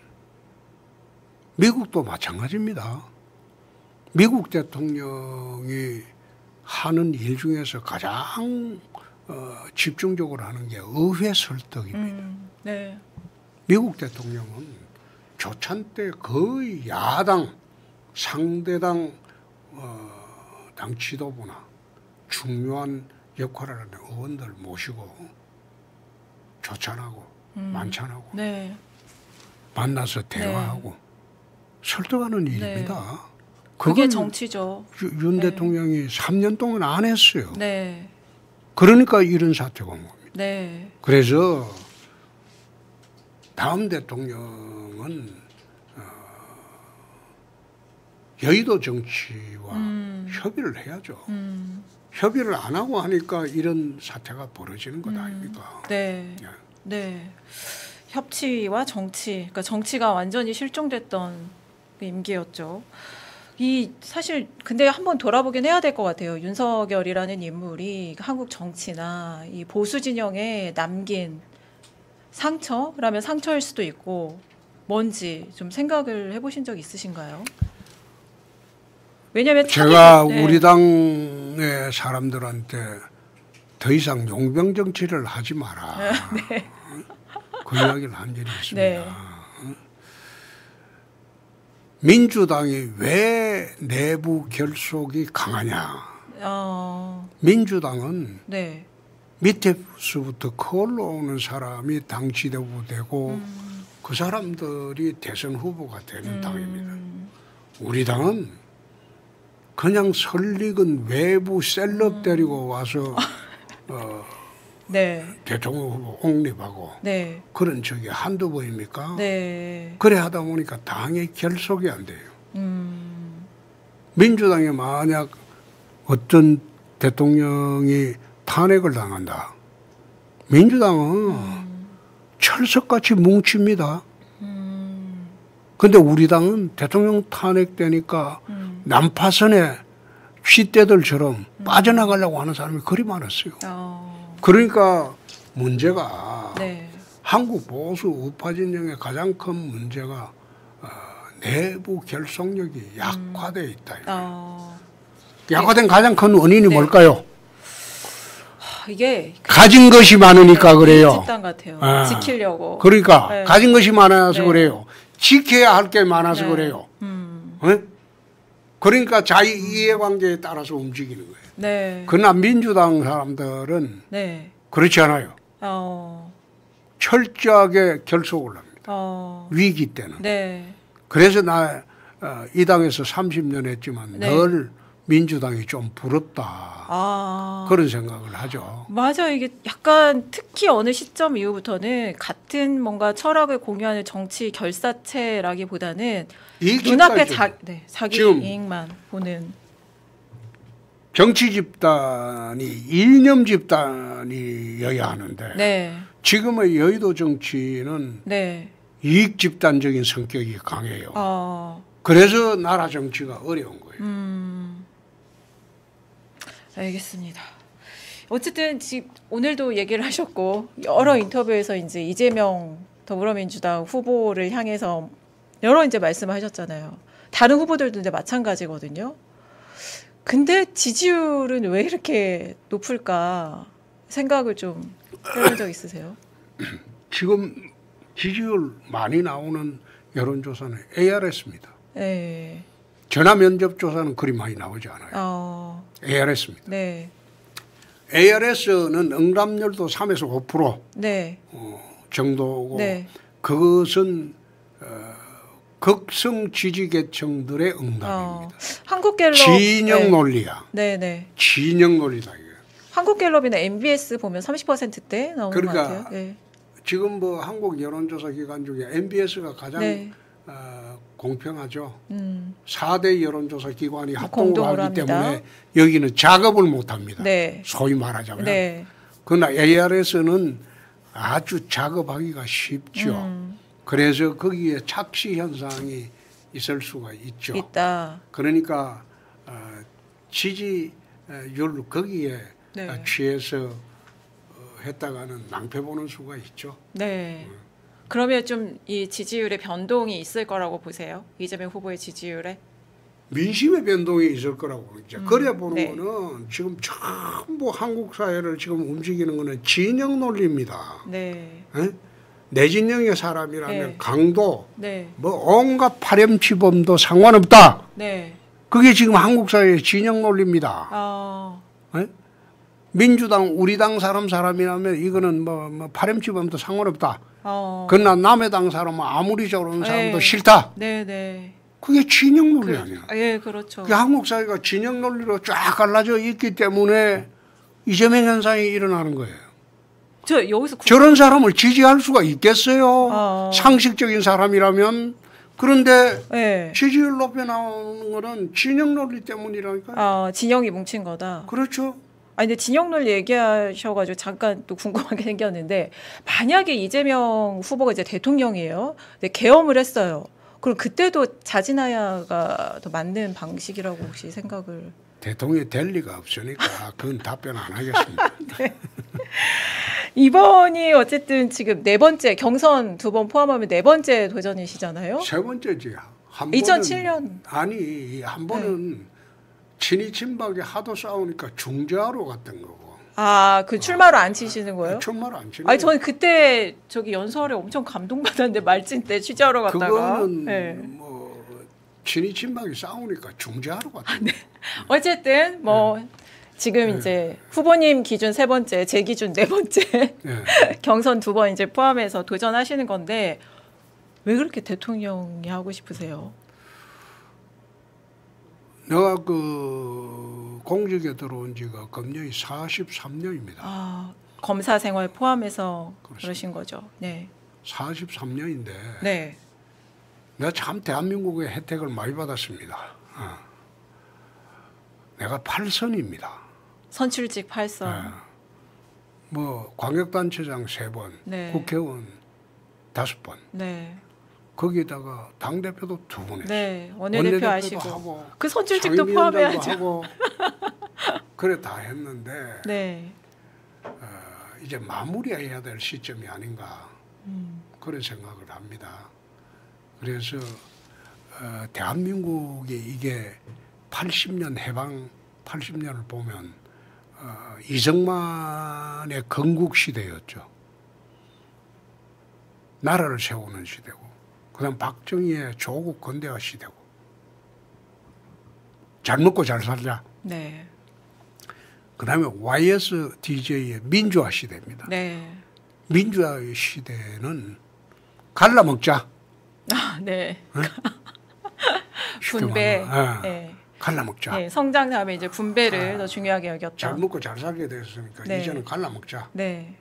미국도 마찬가지입니다. 미국 대통령이 하는 일 중에서 가장 집중적으로 하는 게 의회 설득입니다. 미국 대통령은 조찬 때 거의 야당, 상대당 당 지도부나 중요한 역할을 하는 의원들 모시고 조찬하고 만찬하고 만나서 대화하고 설득하는 일입니다. 그게 그걸 정치죠. 윤 네. 대통령이 3년 동안 안 했어요. 네. 그러니까 이런 사태가 온 겁니다. 네. 그래서 다음 대통령은 여의도 정치와 협의를 해야죠. 협의를 안 하고 하니까 이런 사태가 벌어지는 것 아닙니까? 네. 예. 네. 협치와 정치, 그러니까 정치가 완전히 실종됐던 그 임기였죠. 이 사실 근데 한번 돌아보긴 해야 될 것 같아요. 윤석열이라는 인물이 한국 정치나 이 보수 진영에 남긴 상처라면 상처일 수도 있고 뭔지 좀 생각을 해보신 적 있으신가요? 왜냐하면 제가 네. 우리 당의 사람들한테 더 이상 용병 정치를 하지 마라. 네. 그 이야기를 한 적이 있습니다. 네. 민주당이 왜 내부 결속이 강하냐? 민주당은 네. 밑에서부터 커 올라오는 사람이 당 지도부 되고 그 사람들이 대선 후보가 되는 당입니다. 우리 당은 그냥 설익은 외부 셀럽 데리고 와서 네. 대통령 후보 옹립하고 네. 그런 적이 한두 번입니까? 네. 그래 하다 보니까 당의 결속이 안 돼요. 민주당이 만약 어떤 대통령이 탄핵을 당한다. 민주당은 철석같이 뭉칩니다. 근데 우리 당은 대통령 탄핵되니까 난파선에 쥐떼들처럼 빠져나가려고 하는 사람이 그리 많았어요. 그러니까 문제가 네. 한국 보수 우파 진영의 가장 큰 문제가 내부 결속력이 약화되어 있다. 약화된 가장 큰 원인이 네. 뭘까요? 이게 가진 것이 많으니까 그래요. 집단 같아요. 아. 지키려고. 그러니까 네. 가진 것이 많아서 네. 그래요. 지켜야 할 게 많아서 네. 그래요. 어? 그러니까 자기 이해관계에 따라서 움직이는 거예요. 네. 그러나 민주당 사람들은 네. 그렇지 않아요. 철저하게 결속을 합니다. 위기 때는. 네. 그래서 나 이 당에서 30년 했지만 네. 늘 민주당이 좀 부럽다. 그런 생각을 하죠. 맞아요. 이게 약간 특히 어느 시점 이후부터는 같은 뭔가 철학을 공유하는 정치 결사체라기보다는 눈앞에 자기 지금 이익만 보는. 정치 집단이 이념 집단이어야 하는데 네. 지금의 여의도 정치는 네. 이익 집단적인 성격이 강해요. 그래서 나라 정치가 어려운 거예요. 알겠습니다. 어쨌든 지금 오늘도 얘기를 하셨고 여러 인터뷰에서 이제 이재명 더불어민주당 후보를 향해서 여러 이제 말씀을 하셨잖아요. 다른 후보들도 이제 마찬가지거든요. 근데 지지율은 왜 이렇게 높을까 생각을 좀 해본 적 있으세요? 지금 지지율 많이 나오는 여론조사는 ARS입니다. 네. 전화 면접 조사는 그리 많이 나오지 않아요. ARS입니다. 네. ARS는 응답률도 3에서 5% 네. 정도고 네. 그것은 극성 지지 계층들의 응답입니다. 한국갤럽 진영 논리야. 네. 진영 논리다 이게. 한국갤럽이나 MBS 보면 30%대 나오는 그러니까 것 같아요. 네. 지금 뭐 한국 여론조사 기관 중에 MBS가 가장 네. 공평하죠. 4대 여론조사 기관이 공동으로 합동을 하기 합니다. 때문에 여기는 작업을 못합니다. 네. 소위 말하자면. 네. 그러나 ARS는 아주 작업하기가 쉽죠. 그래서 거기에 착시 현상이 있을 수가 있죠. 있다. 그러니까 지지율 거기에 네. 취해서 했다가는 낭패 보는 수가 있죠. 네. 그러면 좀 이 지지율의 변동이 있을 거라고 보세요? 이재명 후보의 지지율에? 민심의 변동이 있을 거라고 이제 그래 보는 네. 거는 지금 전부 한국 사회를 지금 움직이는 거는 진영 논리입니다. 네. 에? 내 진영의 사람이라면 네. 강도 네. 뭐 온갖 파렴치범도 상관없다. 네. 그게 지금 한국 사회의 진영 논리입니다. 에? 민주당 우리 당 사람이라면 이거는 뭐 파렴치범도 상관없다. 그러나 남의 당 사람은 아무리 저런 사람도 네. 싫다. 네. 그게 진영 논리 아니야. 예, 그렇죠. 그게 한국 사회가 진영 논리로 쫙 갈라져 있기 때문에 이재명 현상이 일어나는 거예요. 저 여기서 저런 사람을 지지할 수가 있겠어요? 상식적인 사람이라면. 그런데 네. 지지율 높여 나오는 거는 진영 논리 때문이라니까요. 진영이 뭉친 거다. 그렇죠. 아니 근데 진영 논리 얘기하셔가지고 잠깐 또 궁금한 게 생겼는데 만약에 이재명 후보가 이제 대통령이에요. 근데 계엄을 했어요. 그럼 그때도 자진하야가 더 맞는 방식이라고 혹시 생각을? 대통령이 될 리가 없으니까 그건 답변 안 하겠습니다. 네. 이번이 어쨌든 지금 네 번째 경선 2번 포함하면 네 번째 도전이시잖아요. 세 번째지. 한 2007년. 번은, 아니 한 번은 친이 친박이 하도 싸우니까 중재하러 갔던 거고. 그 출마로 안 치시는 거예요? 출마로 안 치는. 아니 저는 그때 저기 연설에 엄청 감동받았는데 말진 때 취재하러 갔다가. 그거는 네. 뭐 친이 친박이 싸우니까 중재하러 갔던. 네. 어쨌든 뭐. 지금 이제 후보님 기준 세 번째, 제 기준 네 번째 경선 2번 이제 포함해서 도전하시는 건데 왜 그렇게 대통령이 하고 싶으세요? 내가 그 공직에 들어온 지가 금년이 43년입니다. 검사 생활 포함해서 그러신 거죠. 네. 43년인데 네. 내가 참 대한민국의 혜택을 많이 받았습니다. 내가 8선입니다. 선출직 8선. 뭐 광역단체장 3번, 네. 국회의원 5번. 네. 거기에다가 당대표도 2번 했어요. 네. 원내대표 하시고. 하고, 그 선출직도 포함해야죠. 하고, 그래 다 했는데 네. 이제 마무리해야 될 시점이 아닌가 그런 생각을 합니다. 그래서 대한민국이 이게 80년 해방 80년을 보면 이승만의 건국 시대였죠. 나라를 세우는 시대고, 그다음 박정희의 조국 건대화 시대고. 잘 먹고 잘 살자. 네. 그다음에 YSDJ의 민주화 시대입니다. 네. 민주화 시대는 갈라먹자. 네. 네? 분배. 네. 갈라먹자. 네, 성장 다음에 이제 분배를 더 중요하게 여겼다. 잘 먹고 잘 살게 됐으니까 네. 이제는 갈라먹자. 네.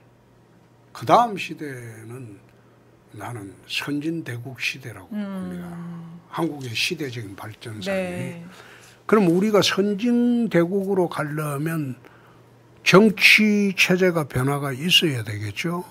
그 다음 시대는 나는 선진대국 시대라고 봅니다. 한국의 시대적인 발전상이. 네. 그럼 우리가 선진대국으로 가려면 정치 체제가 변화가 있어야 되겠죠.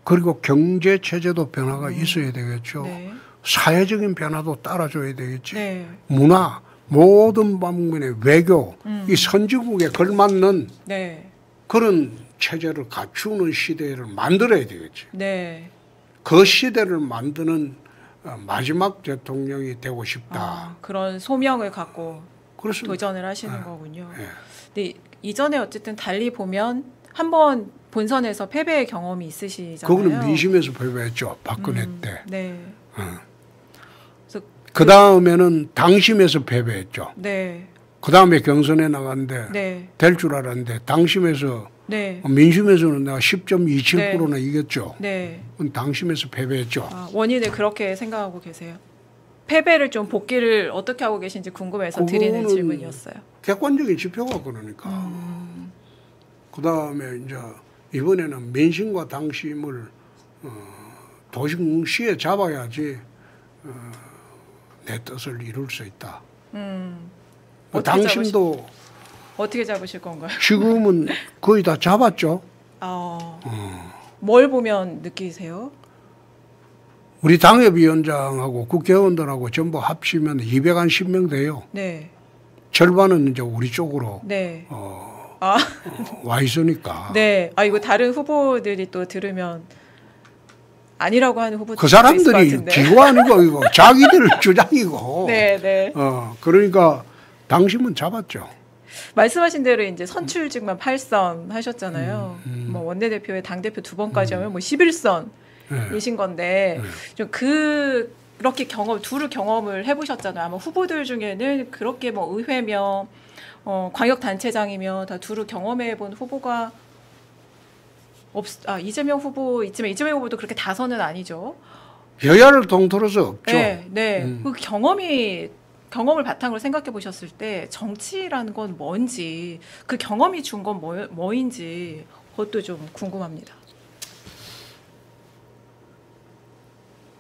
그리고 경제 체제도 변화가 있어야 되겠죠. 네. 사회적인 변화도 따라줘야 되겠지. 네. 문화, 모든 방면의 외교, 이 선진국에 걸맞는 네. 그런 체제를 갖추는 시대를 만들어야 되겠지. 네. 그 시대를 만드는 마지막 대통령이 되고 싶다. 그런 소명을 갖고 그렇습니다. 도전을 하시는 거군요. 네. 근데 이전에 어쨌든 달리 보면 한번 본선에서 패배의 경험이 있으시잖아요. 그거는 민심에서 패배했죠. 박근혜 때. 네. 그래서 그 다음에는 당심에서 패배했죠. 네. 그 다음에 경선에 나갔는데 네. 될 줄 알았는데 당심에서 네. 민심에서는 내가 10.27%나 이겼죠. 네. 당심에서 패배했죠. 원인을 그렇게 생각하고 계세요? 패배를 좀 복귀를 어떻게 하고 계신지 궁금해서 드리는 질문이었어요. 객관적인 지표가 그러니까. 그 다음에 이제 이번에는 민심과 당심을 동시에 잡아야지 내 뜻을 이룰 수 있다. 당심도 어떻게 잡으실 건가요? 지금은 거의 다 잡았죠. 뭘 보면 느끼세요? 우리 당협위원장하고 국회의원들하고 전부 합치면 210명 돼요. 네. 절반은 이제 우리 쪽으로 네. 와 있으니까. 네. 이거 다른 후보들이 또 들으면 아니라고 하는 후보들 그 사람들이 기관이고 이거 자기들 주장이고. 네, 네. 그러니까 당심은 잡았죠. 말씀하신 대로 이제 선출직만 8선 하셨잖아요. 뭐 원내대표에 당대표 2번까지 하면 뭐 11선이신 건데 좀 그렇게 두루 경험을 해보셨잖아요. 아마 후보들 중에는 그렇게 뭐 의회며 광역단체장이며 다 두루 경험해본 후보가 이재명 후보 있지만 이재명 후보도 그렇게 다선은 아니죠. 여야를 통틀어서 없죠. 네, 네. 그 경험을 바탕으로 생각해 보셨을 때 정치라는 건 뭔지, 그 경험이 준 건 뭐인지 그것도 좀 궁금합니다.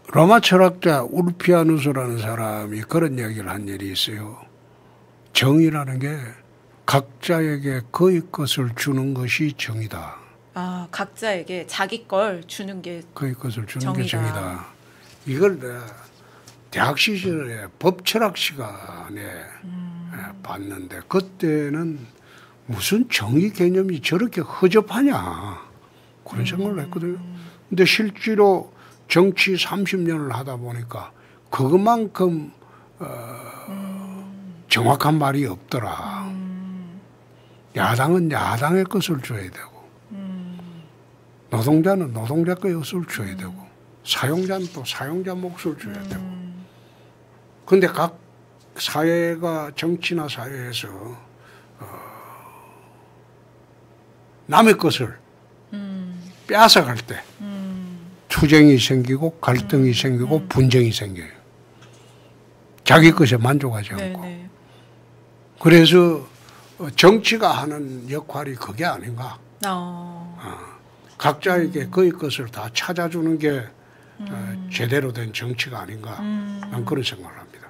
로마 철학자 울피아누스라는 사람이 그런 이야기를 한 일이 있어요. 정의라는 게 각자에게 그의 것을 주는 것이 정의다. 아, 각자에게 자기 걸 주는 게 그의 것을 주는 정의다. 게 정의다. 이걸 내가 대학 시절에 법철학 시간에 봤는데 그때는 무슨 정의 개념이 저렇게 허접하냐 그런 생각을 했거든요. 근데 실제로 정치 30년을 하다 보니까 그것만큼 정확한 말이 없더라. 야당은 야당의 것을 줘야 되고 노동자는 노동자 것을 줘야 되고 사용자는 또 사용자 몫을 줘야 되고 근데 각 사회가 정치나 사회에서 남의 것을 빼앗아갈 때 투쟁이 생기고 갈등이 생기고 분쟁이 생겨요. 자기 것에 만족하지 않고. 네네. 그래서 정치가 하는 역할이 그게 아닌가. 각자에게 그의 것을 다 찾아주는 게 제대로 된 정치가 아닌가. 난 그런 생각을 합니다.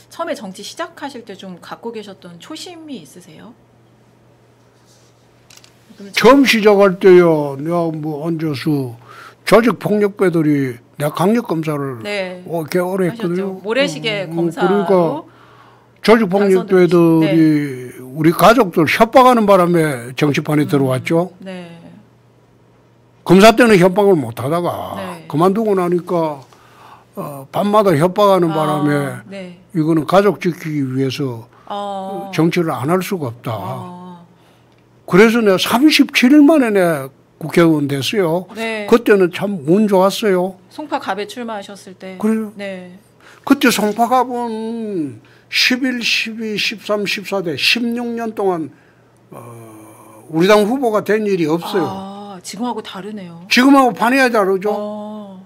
처음에 정치 시작하실 때 좀 갖고 계셨던 초심이 있으세요? 처음 시작할 때요. 내가 뭐 앉아서 조직폭력배들이 내가 강력검사를 네. 꽤 오래 했거든요. 하셨죠. 모래시계 검사로. 그러니까 조직폭력배들이 네. 우리 가족들 협박하는 바람에 정치판에 들어왔죠. 네. 검사 때는 협박을 못 하다가 네. 그만두고 나니까 밤마다 협박하는 바람에 네. 이거는 가족 지키기 위해서 정치를 안 할 수가 없다. 그래서 내가 37일 만에 내가 국회의원 됐어요. 네. 그때는 참 운 좋았어요. 송파갑에 출마하셨을 때. 그래요. 네. 그때 송파갑은 11, 12, 13, 14대 16년 동안 우리 당 후보가 된 일이 없어요. 지금하고 다르네요. 지금하고 반이야 다르죠.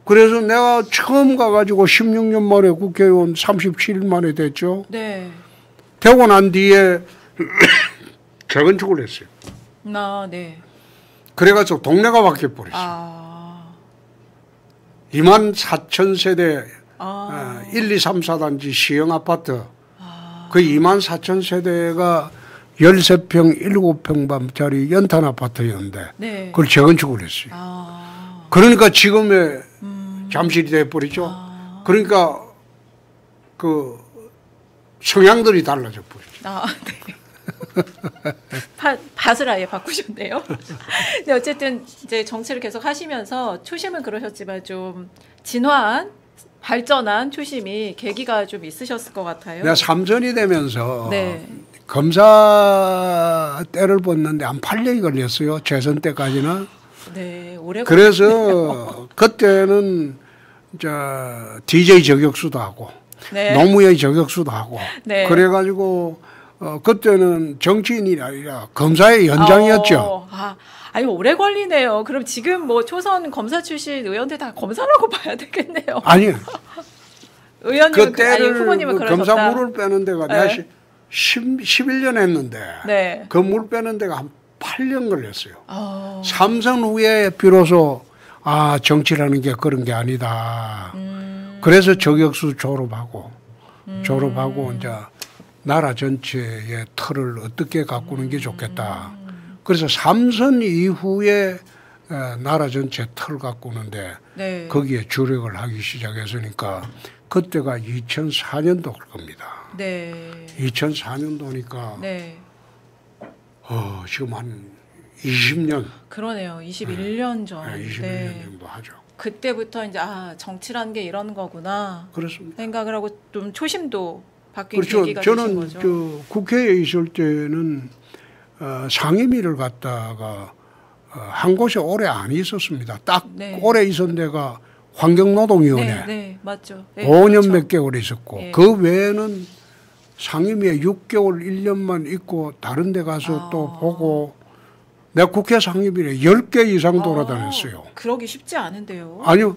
그래서 내가 처음 가가지고 16년 만에 국회의원 37일 만에 됐죠. 네. 되고 난 뒤에 재건축을 했어요. 네. 그래가지고 동네가 바뀌어버렸어요. 24,000세대 1, 2, 3, 4단지 시형 아파트 그 24,000세대가 13평, 7평방짜리 연탄 아파트였는데 네. 그걸 재건축을 했어요. 그러니까 지금의 잠실이 돼버리죠. 그러니까 그 성향들이 달라져 버리죠. 네. 밭을 아예 바꾸셨네요. 근데 어쨌든 이제 정치를 계속 하시면서 초심은 그러셨지만 좀 진화한 발전한 초심이 계기가 좀 있으셨을 것 같아요. 내가 삼선이 되면서 네. 검사 때를 벗는데 한 8년이 걸렸어요. 재선 때까지는. 네, 오래 그래서 그때는 DJ 저격수도 하고 네. 노무현 저격수도 하고 네. 그래가지고 그때는 정치인이 아니라 검사의 연장이었죠. 아니 오래 걸리네요. 그럼 지금 뭐 초선 검사 출신 의원들 다 검사라고 봐야 되겠네요. 아니요. 의원님 그때를 후보님은 그러셨다. 검사 물을 빼는 데가 네. 내가 11년 했는데 네. 그 물 빼는 데가 한 8년 걸렸어요. 삼선 후에 비로소 정치라는 게 그런 게 아니다. 그래서 저격수 졸업하고 이제 나라 전체의 틀을 어떻게 가꾸는 게 좋겠다. 그래서 삼선 이후에 나라 전체 틀 가꾸는데 네. 거기에 주력을 하기 시작했으니까 그때가 2004년도일 겁니다. 네. 2004년도니까 네. 지금 한 20년. 그러네요. 21년 전. 21년 네. 정도 하죠. 그때부터 이제 정치라는 게 이런 거구나. 그렇습니다. 생각을 하고 좀 초심도 바뀐 그렇죠. 계기가 되신 저는 거죠. 국회에 있을 때는 상임위를 갔다가 한 곳에 오래 안 있었습니다. 딱 네. 오래 있었던 데가 환경노동위원회. 네, 맞죠. 네, 5년 그렇죠. 몇 개월 있었고 네. 그 외에는 상임위에 6개월, 1년만 있고 다른 데 가서 또 보고 내가 국회 상임위에 10개 이상 돌아다녔어요. 그러기 쉽지 않은데요. 아니요.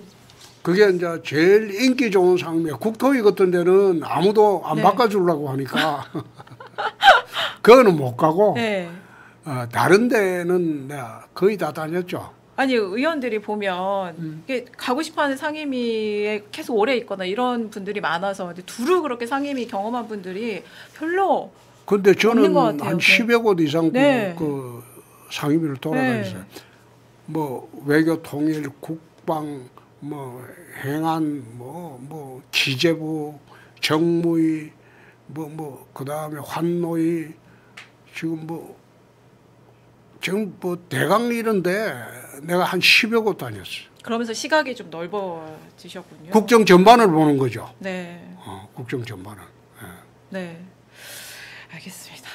그게 이제 제일 인기 좋은 상임이에요. 국토위 같은 데는 아무도 안 네. 바꿔주려고 하니까 그거는 못 가고 네. 다른 데는 내가 거의 다 다녔죠. 아니 의원들이 보면 이게 가고 싶어하는 상임위에 계속 오래 있거나 이런 분들이 많아서 근데 두루 그렇게 상임위 경험한 분들이 별로 근데 없는 저는 것 같아요. 한 10여 곳 이상 네. 그 상임위를 돌아다녔어요. 네. 뭐 외교 통일, 국방, 뭐 행안, 뭐 기재부, 정무위, 뭐 그다음에 환노위 지금 대강 이런데 내가 한 10여 곳 다녔어요. 그러면서 시각이 좀 넓어지셨군요. 국정 전반을 보는 거죠. 네. 국정 전반을. 네. 알겠습니다.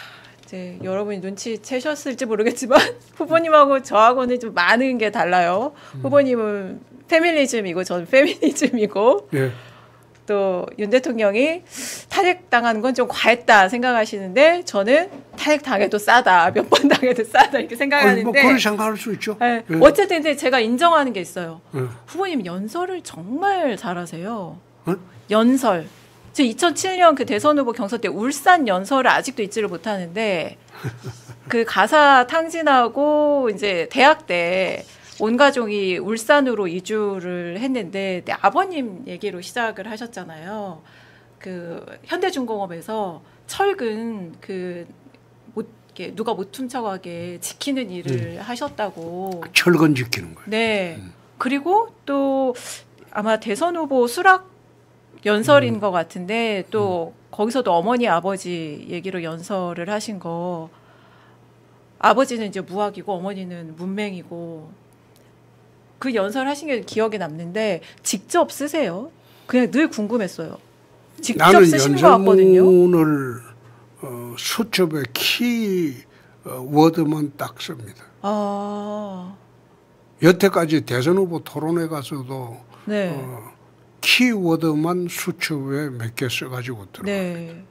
이제 여러분이 눈치채셨을지 모르겠지만 후보님하고 저하고는 좀 많은 게 달라요. 후보님은 페미니즘이고 저는 페미니즘이고 예. 또 윤 대통령이 탄핵당하는 건 좀 과했다 생각하시는데 저는 탄핵당해도 싸다. 몇 번 당해도 싸다 이렇게 생각하는데 뭐 그런 생각할 수 있죠. 네. 예. 어쨌든 근데 제가 인정하는 게 있어요. 예. 후보님 연설을 정말 잘하세요. 어? 연설. 제 2007년 그 대선 후보 경선 때 울산 연설을 아직도 잊지를 못하는데 그 가사 탕진하고 이제 대학 때 온 가족이 울산으로 이주를 했는데 그때 아버님 얘기로 시작을 하셨잖아요. 그 현대중공업에서 철근 이렇게 누가 못 훔쳐가게 지키는 일을 하셨다고. 철근 지키는 거예요. 네. 그리고 또 아마 대선 후보 수락 연설인 것 같은데 또 거기서도 어머니 아버지 얘기로 연설을 하신 거 아버지는 이제 무학이고 어머니는 문맹이고 그 연설 하신 게 기억에 남는데 직접 쓰세요? 그냥 늘 궁금했어요. 직접 나는 쓰신 것 같거든요. 연설문을 수첩에 워드만 딱 씁니다. 여태까지 대선 후보 토론회 가서도 네. 키워드만 수첩에 몇 개 써가지고 들어가요. 네.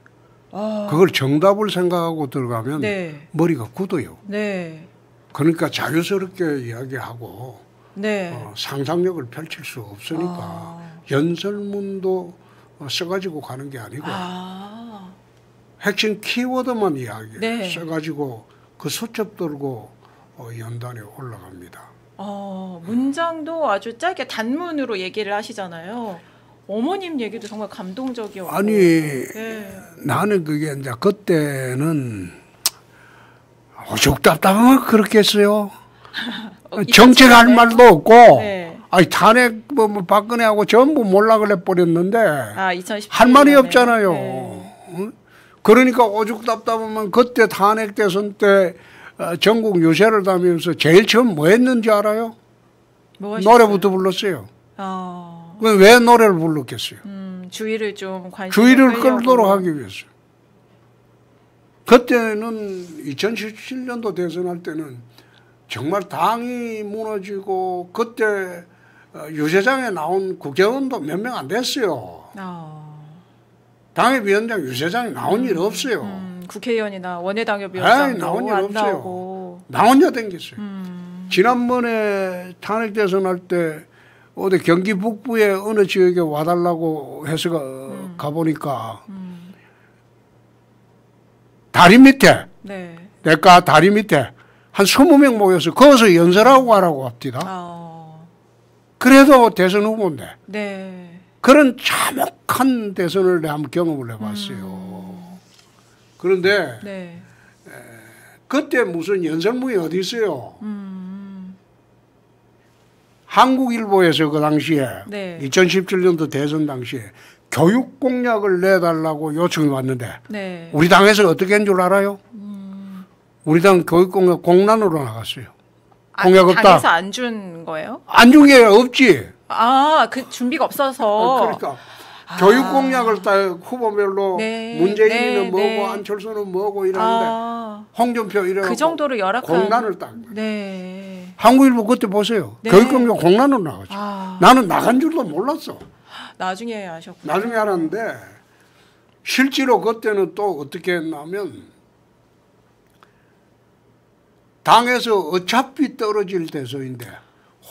그걸 정답을 생각하고 들어가면 네. 머리가 굳어요. 네. 그러니까 자유스럽게 이야기하고 네. 상상력을 펼칠 수 없으니까 연설문도 써가지고 가는 게 아니고 핵심 키워드만 네. 써가지고 그 수첩 들고 연단에 올라갑니다. 문장도 아주 짧게 단문으로 얘기를 하시잖아요. 어머님 얘기도 정말 감동적이었고. 아니 네. 나는 그게 이제 그때는 오죽답답하면 그렇게 했어요. 정책할 말도 없고, 네. 아니 탄핵 뭐 박근혜하고 전부 몰라 그래 버렸는데 2017 할 말이 없잖아요. 네. 응? 그러니까 오죽답답하면 그때 탄핵 대선 때 전국 유세를 다니면서 제일 처음 뭐 했는지 알아요? 뭐 하셨어요? 노래부터 불렀어요. 왜 노래를 불렀겠어요? 주의를 좀 관심 주의를 끌도록 하기 위해서. 그때는 2017년도 대선할 때는 정말 당이 무너지고 그때 유세장에 나온 국회의원도 몇 명 안 됐어요. 당협위원장 유세장에 나온 일 없어요. 국회의원이나 원내당협위원장도 나온 일 안 없어요. 나오고. 나 혼자 댕겼어요. 지난번에 탄핵 대선할 때 어디 경기 북부에 어느 지역에 와달라고 해서 가보니까 다리 밑에 네. 내가 다리 밑에 한 20명 모여서 거기서 연설하고 가라고 합디다. 그래도 대선 후보인데 네. 그런 참혹한 대선을 내가 한번 경험을 해봤어요. 그런데 네. 그때 무슨 연설문이 어디 있어요. 한국일보에서 그 당시에 네. 2017년도 대선 당시에 교육 공약을 내달라고 요청이 왔는데 네. 우리 당에서 어떻게 한 줄 알아요? 우리 당 교육 공약 공란으로 나갔어요. 공약 없다. 당에서 안 준 거예요? 안 준 게 없지. 그 준비가 없어서. 그러니까 교육 공약을 딱 후보별로 네. 문재인은 네. 뭐고 네. 안철수는 뭐고 이러는데 홍준표 이래갖고 그 정도로 열악한 공란을 딱. 네. 한국일보 그때 보세요. 네. 교육 공약 공란으로 나갔죠. 나는 나간 줄도 몰랐어. 나중에 아셨군요. 나중에 알았는데 실제로 그때는 또 어떻게 했냐면 당에서 어차피 떨어질 대선인데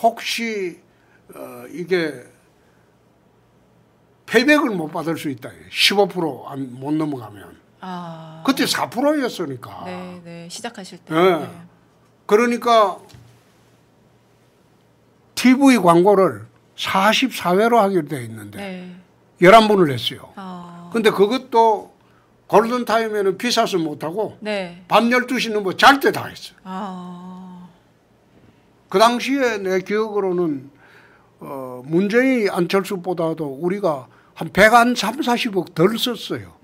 혹시 이게 페이백을 못 받을 수 있다. 15%못 넘어가면. 아. 그때 4%였으니까. 네, 네. 시작하실 때. 네. 네. 그러니까 TV 광고를 44회로 하기로 되어 있는데 네. 11분을 했어요. 아. 근데 그것도 골든타임에는 비싸서 못하고 네. 밤 12시는 뭐 잘 때 다 했어요. 아. 그 당시에 내 기억으로는 문재인 안철수보다도 우리가 한 130, 40억 덜 썼어요.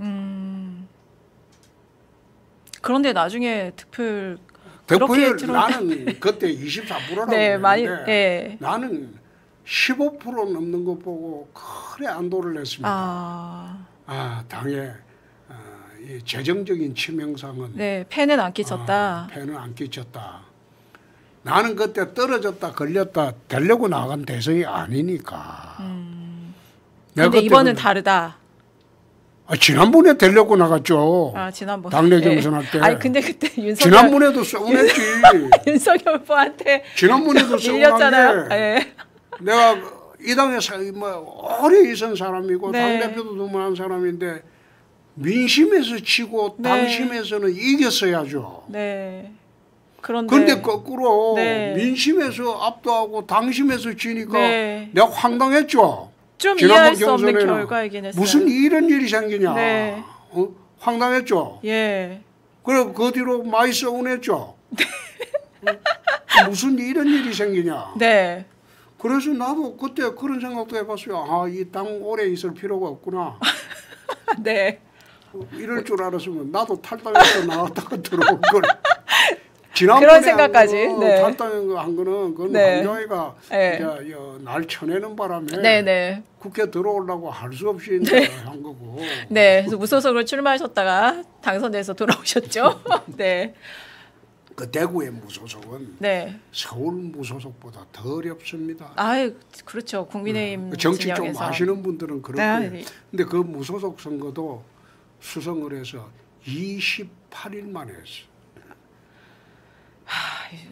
그런데 나중에 득표율 득표율 그렇게 나는 그때 24%라고 네, 많이 했는데 네. 나는 15% 넘는 거 보고 그래 안도를 냈습니다. 아. 당의 이 재정적인 치명상은 네, 폐는 안 끼쳤다. 폐는 안 끼쳤다. 나는 그때 떨어졌다 걸렸다 되려고 나간 대선이 아니니까. 근데 이번은 다르다. 지난번에 되려고 나갔죠. 지난번. 당내 경선할 때. 아니 근데 그때 윤석열 지난번에도 서운했지. 윤석열 후보한테 지난번에도 밀렸잖아요. 서운한 게 네. 내가 이 당에 오래 있은 사람이고 네. 당대표도 너무한 사람인데 민심에서 치고 네. 당심에서는 이겼어야죠. 네. 그런데 근데 거꾸로 네. 민심에서 압도하고 당심에서 지니까 네. 내가 황당했죠. 좀 지난번 이해할 수 없는 경선에는 결과이긴 했어요. 무슨 이런 일이 생기냐. 네. 황당했죠. 예. 그리고 그 뒤로 많이 서운했죠. 무슨 이런 일이 생기냐. 네. 그래서 나도 그때 그런 생각도 해봤어요. 이 당 오래 있을 필요가 없구나. 네. 이럴 줄 알았으면 나도 탈당해서 나왔다가 들어온 걸. 그런 생각까지. 네. 탈당한 거는 그건 네. 황교안이가 네. 이제 날 쳐내는 바람에 네, 네. 국회 들어오려고 할 수 없이 네. 한 거고. 네. 그래서 무소속으로 출마하셨다가 당선돼서 돌아오셨죠. 네. 그 대구의 무소속은 네. 서울 무소속보다 더 어렵습니다. 그렇죠. 국민의힘 정치 좀 진영에서. 아시는 분들은 그렇고. 네. 근데 그 무소속 선거도 수성을 해서 28일 만에 했어.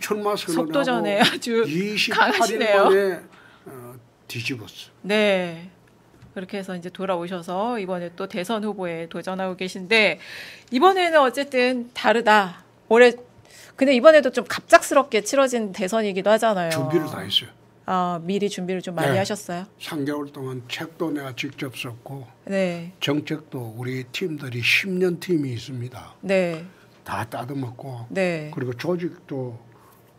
출마 선언하고 속도전에 아주 28일 강하시네요. 만에 뒤집었어. 네. 그렇게 해서 이제 돌아오셔서 이번에 또 대선 후보에 도전하고 계신데 이번에는 어쨌든 다르다. 올해 근데 이번에도 좀 갑작스럽게 치러진 대선이기도 하잖아요. 준비를 다 했어요. 미리 준비를 좀 많이 네. 하셨어요? 3개월 동안 책도 내가 직접 썼고 네. 정책도 우리 팀들이 10년 팀이 있습니다. 네. 다 따듬었고 네. 그리고 조직도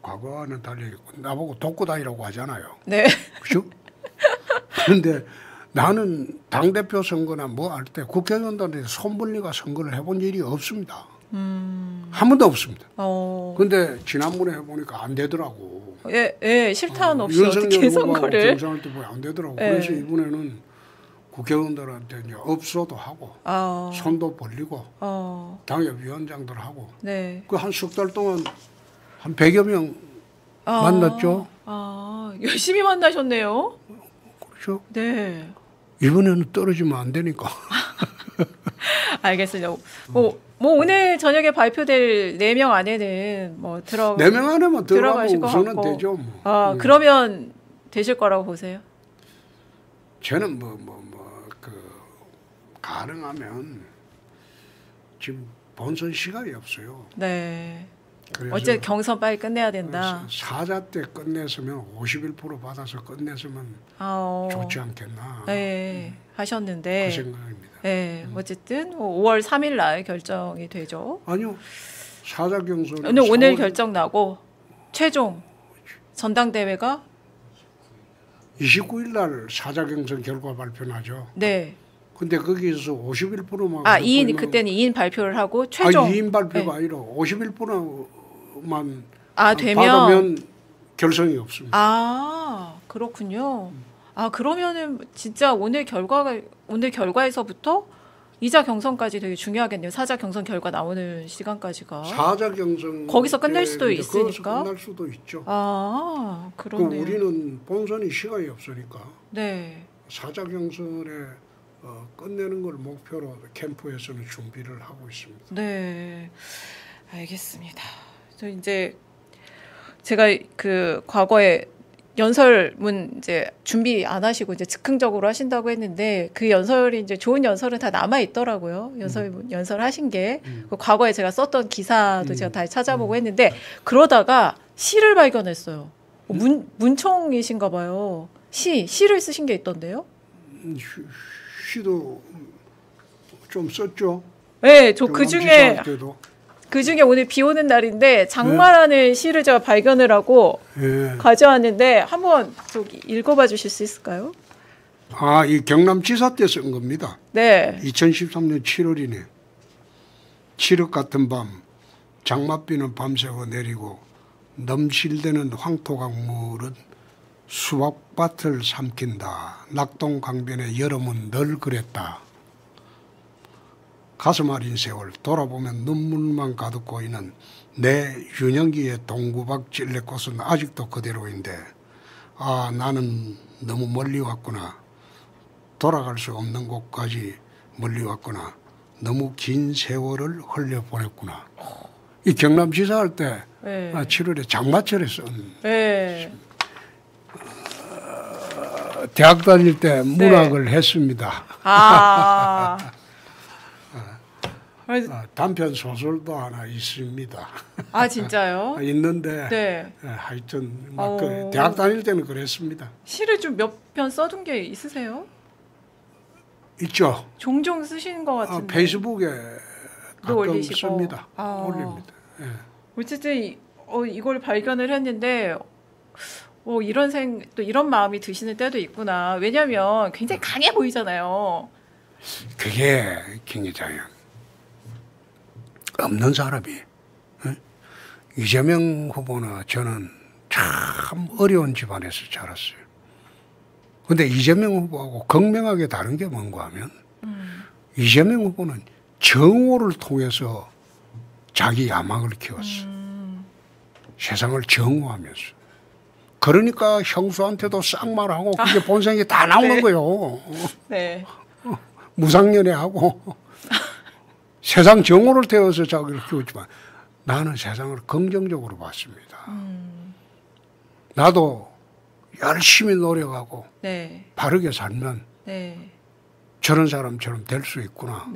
과거와는 달리 나보고 독고다이라고 하잖아요. 네. 그죠? 그런데 나는 당대표 선거나 뭐 할 때 국회의원들한테 손벌리가 선거를 해본 일이 없습니다. 한 번도 없습니다. 근데 지난번에 해보니까 안 되더라고. 예, 실탄 없이 어떻게 선거를. 경선할 때 보면 안 되더라고. 예. 그래서 이번에는 국회의원들한테 이제 업소도 하고 손도 벌리고 당협위원장들 하고 네. 그 한 석 달 동안 한 100여 명 만났죠. 열심히 만나셨네요. 그렇죠. 네. 이번에는 떨어지면 안 되니까. 알겠습니다. 뭐 오늘 저녁에 발표될 4명 안에는 뭐 4명 안에만 들어가면 것 우선은 같고. 되죠. 뭐. 그러면 되실 거라고 보세요? 저는 가능하면 지금 본선 시간이 없어요. 네. 그래서 어째 경선 빨리 끝내야 된다. 사자 때 끝냈으면 51% 받아서 끝냈으면 좋지 않겠나. 네. 하셨는데. 그 생각입니다. 네. 어쨌든 5월 3일 날 결정이 되죠. 아니요. 사자 경선은 오늘 결정 나고 최종 전당대회가 29일 날 사자 경선 결과 발표나죠. 네. 근데 거기서 51%만 2인 그때는 2인 발표를 하고 최종 2인 발표가 아니라 51%만 되면 받으면 결성이 없습니다. 그렇군요. 그러면은 진짜 오늘 결과에서부터 2자 경선까지 되게 중요하겠네요. 4자 경선 결과 나오는 시간까지가. 4자 경선 거기서 끝낼 수도 있으니까. 끝날 수도 있죠. 그러네요. 우리는 본선이 시간이 없으니까. 네. 4자 경선에 끝내는 걸 목표로 캠프에서는 준비를 하고 있습니다. 네, 알겠습니다. 저 이제 제가 그 과거에 연설문 이제 준비 안 하시고 이제 즉흥적으로 하신다고 했는데 그 연설이 이제 좋은 연설은 다 남아 있더라고요. 연설하신 게 그 과거에 제가 썼던 기사도 제가 다시 찾아보고 했는데 그러다가 시를 발견했어요. 문청이신가 봐요. 시를 쓰신 게 있던데요? 시도 좀 썼죠. 네, 저 그 중에 오늘 비 오는 날인데 장마라는 시를 제가 발견을 하고 가져왔는데 한번 읽어봐 주실 수 있을까요? 아, 이 경남지사 때 쓴 겁니다. 네. 2013년 7월이네. 칠흑 같은 밤 장맛비는 밤새고 내리고 넘실대는 황토강물은 수박밭을 삼킨다. 낙동강변의 여름은 늘 그랬다. 가슴 아린 세월 돌아보면 눈물만 가득 고이는 내 유년기의 동구박 찔레꽃은 아직도 그대로인데 아 나는 너무 멀리 왔구나. 돌아갈 수 없는 곳까지 멀리 왔구나. 너무 긴 세월을 흘려보냈구나. 이 경남지사 할 때 7월에 장마철에 쓴 대학 다닐 때 문학을 했습니다. 단편 소설도 하나 있습니다. 아 진짜요? 있는데 하여튼 대학 다닐 때는 그랬습니다. 시를 좀 몇 편 써둔 게 있으세요? 있죠. 종종 쓰시는 것 같은데. 페이스북에 가끔 올리시고. 씁니다. 올립니다. 예. 어쨌든 이걸 발견을 했는데 또 이런 마음이 드시는 때도 있구나. 왜냐하면 굉장히 강해 보이잖아요. 그게 김기자요. 없는 사람이 이재명 후보나 저는 참 어려운 집안에서 자랐어요. 그런데 이재명 후보하고 극명하게 다른 게 뭔가 하면 이재명 후보는 정오를 통해서 자기 야망을 키웠어. 세상을 정오하면서. 그러니까 형수한테도 쌍말하고 그게 본성이 다 나오는 거예요. 무상연애하고 세상 정오를 태워서 자기를 키웠지만 나는 세상을 긍정적으로 봤습니다. 나도 열심히 노력하고 바르게 살면 저런 사람처럼 될 수 있구나.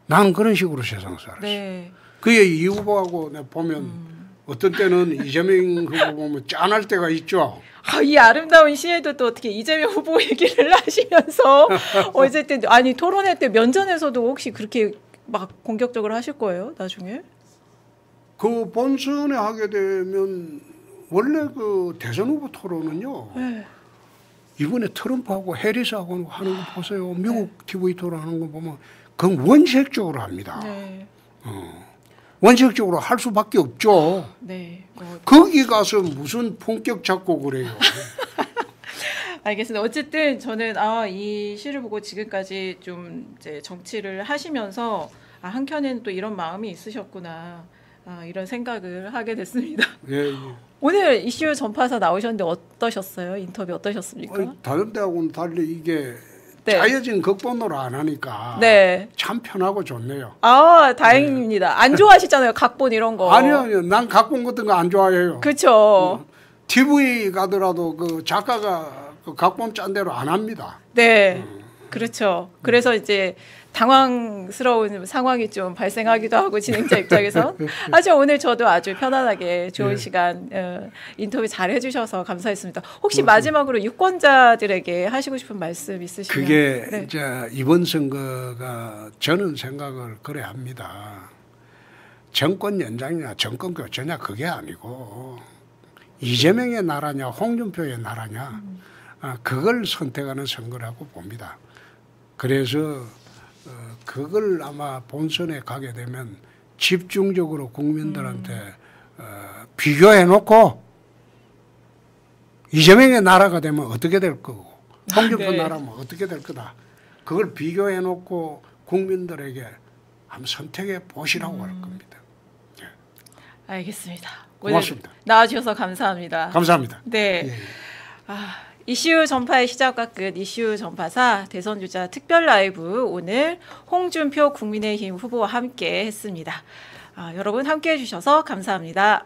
나는 그런 식으로 세상을 살았어요. 그게 이 후보하고 내가 보면 어떤 때는 이재명 후보 보면 짠할 때가 있죠. 이 아름다운 시에도 또 어떻게 이재명 후보 얘기를 하시면서 어쨌든 아니 토론회 때 면전에서도 혹시 그렇게 막 공격적으로 하실 거예요 나중에? 그 본선에 하게 되면 원래 그 대선 후보 토론은요. 이번에 트럼프하고 해리스하고 하는 거 보세요. 미국 TV 토론하는 거 보면 그건 원색적으로 합니다. 원칙적으로 할 수밖에 없죠. 거기 가서 무슨 본격 잡고 그래요. 알겠습니다. 어쨌든 저는 이 시를 보고 지금까지 좀 이제 정치를 하시면서 한켠에는 또 이런 마음이 있으셨구나. 이런 생각을 하게 됐습니다. 오늘 이슈 전파사 나오셨는데 어떠셨어요? 인터뷰 어떠셨습니까? 다른 때하고는 달리 이게 짜여진 극본으로 안 하니까 참 편하고 좋네요. 다행입니다. 안 좋아하시잖아요. 각본 이런 거. 아니요. 난 각본 같은 거 안 좋아해요. 그렇죠. TV 가더라도 그 작가가 그 각본 짠 대로 안 합니다. 그렇죠. 그래서 이제 당황스러운 상황이 좀 발생하기도 하고 진행자 입장에서 하지만 오늘 저도 아주 편안하게 좋은 시간 인터뷰 잘 해주셔서 감사했습니다. 혹시 마지막으로 유권자들에게 하시고 싶은 말씀 있으시면? 그게 이제 이번 선거가 저는 생각을 그래 합니다. 정권 연장이냐 정권 교체냐 그게 아니고 이재명의 나라냐 홍준표의 나라냐 그걸 선택하는 선거라고 봅니다. 그래서 그걸 아마 본선에 가게 되면 집중적으로 국민들한테 비교해놓고 이재명의 나라가 되면 어떻게 될 거고 홍준표 나라면 어떻게 될 거다. 그걸 비교해놓고 국민들에게 한번 선택해 보시라고 할 겁니다. 알겠습니다. 고맙습니다. 오늘 나와주셔서 감사합니다. 감사합니다. 이슈 전파의 시작과 끝 이슈 전파사 대선주자 특별 라이브 오늘 홍준표 국민의힘 후보와 함께 했습니다. 여러분 함께 해주셔서 감사합니다.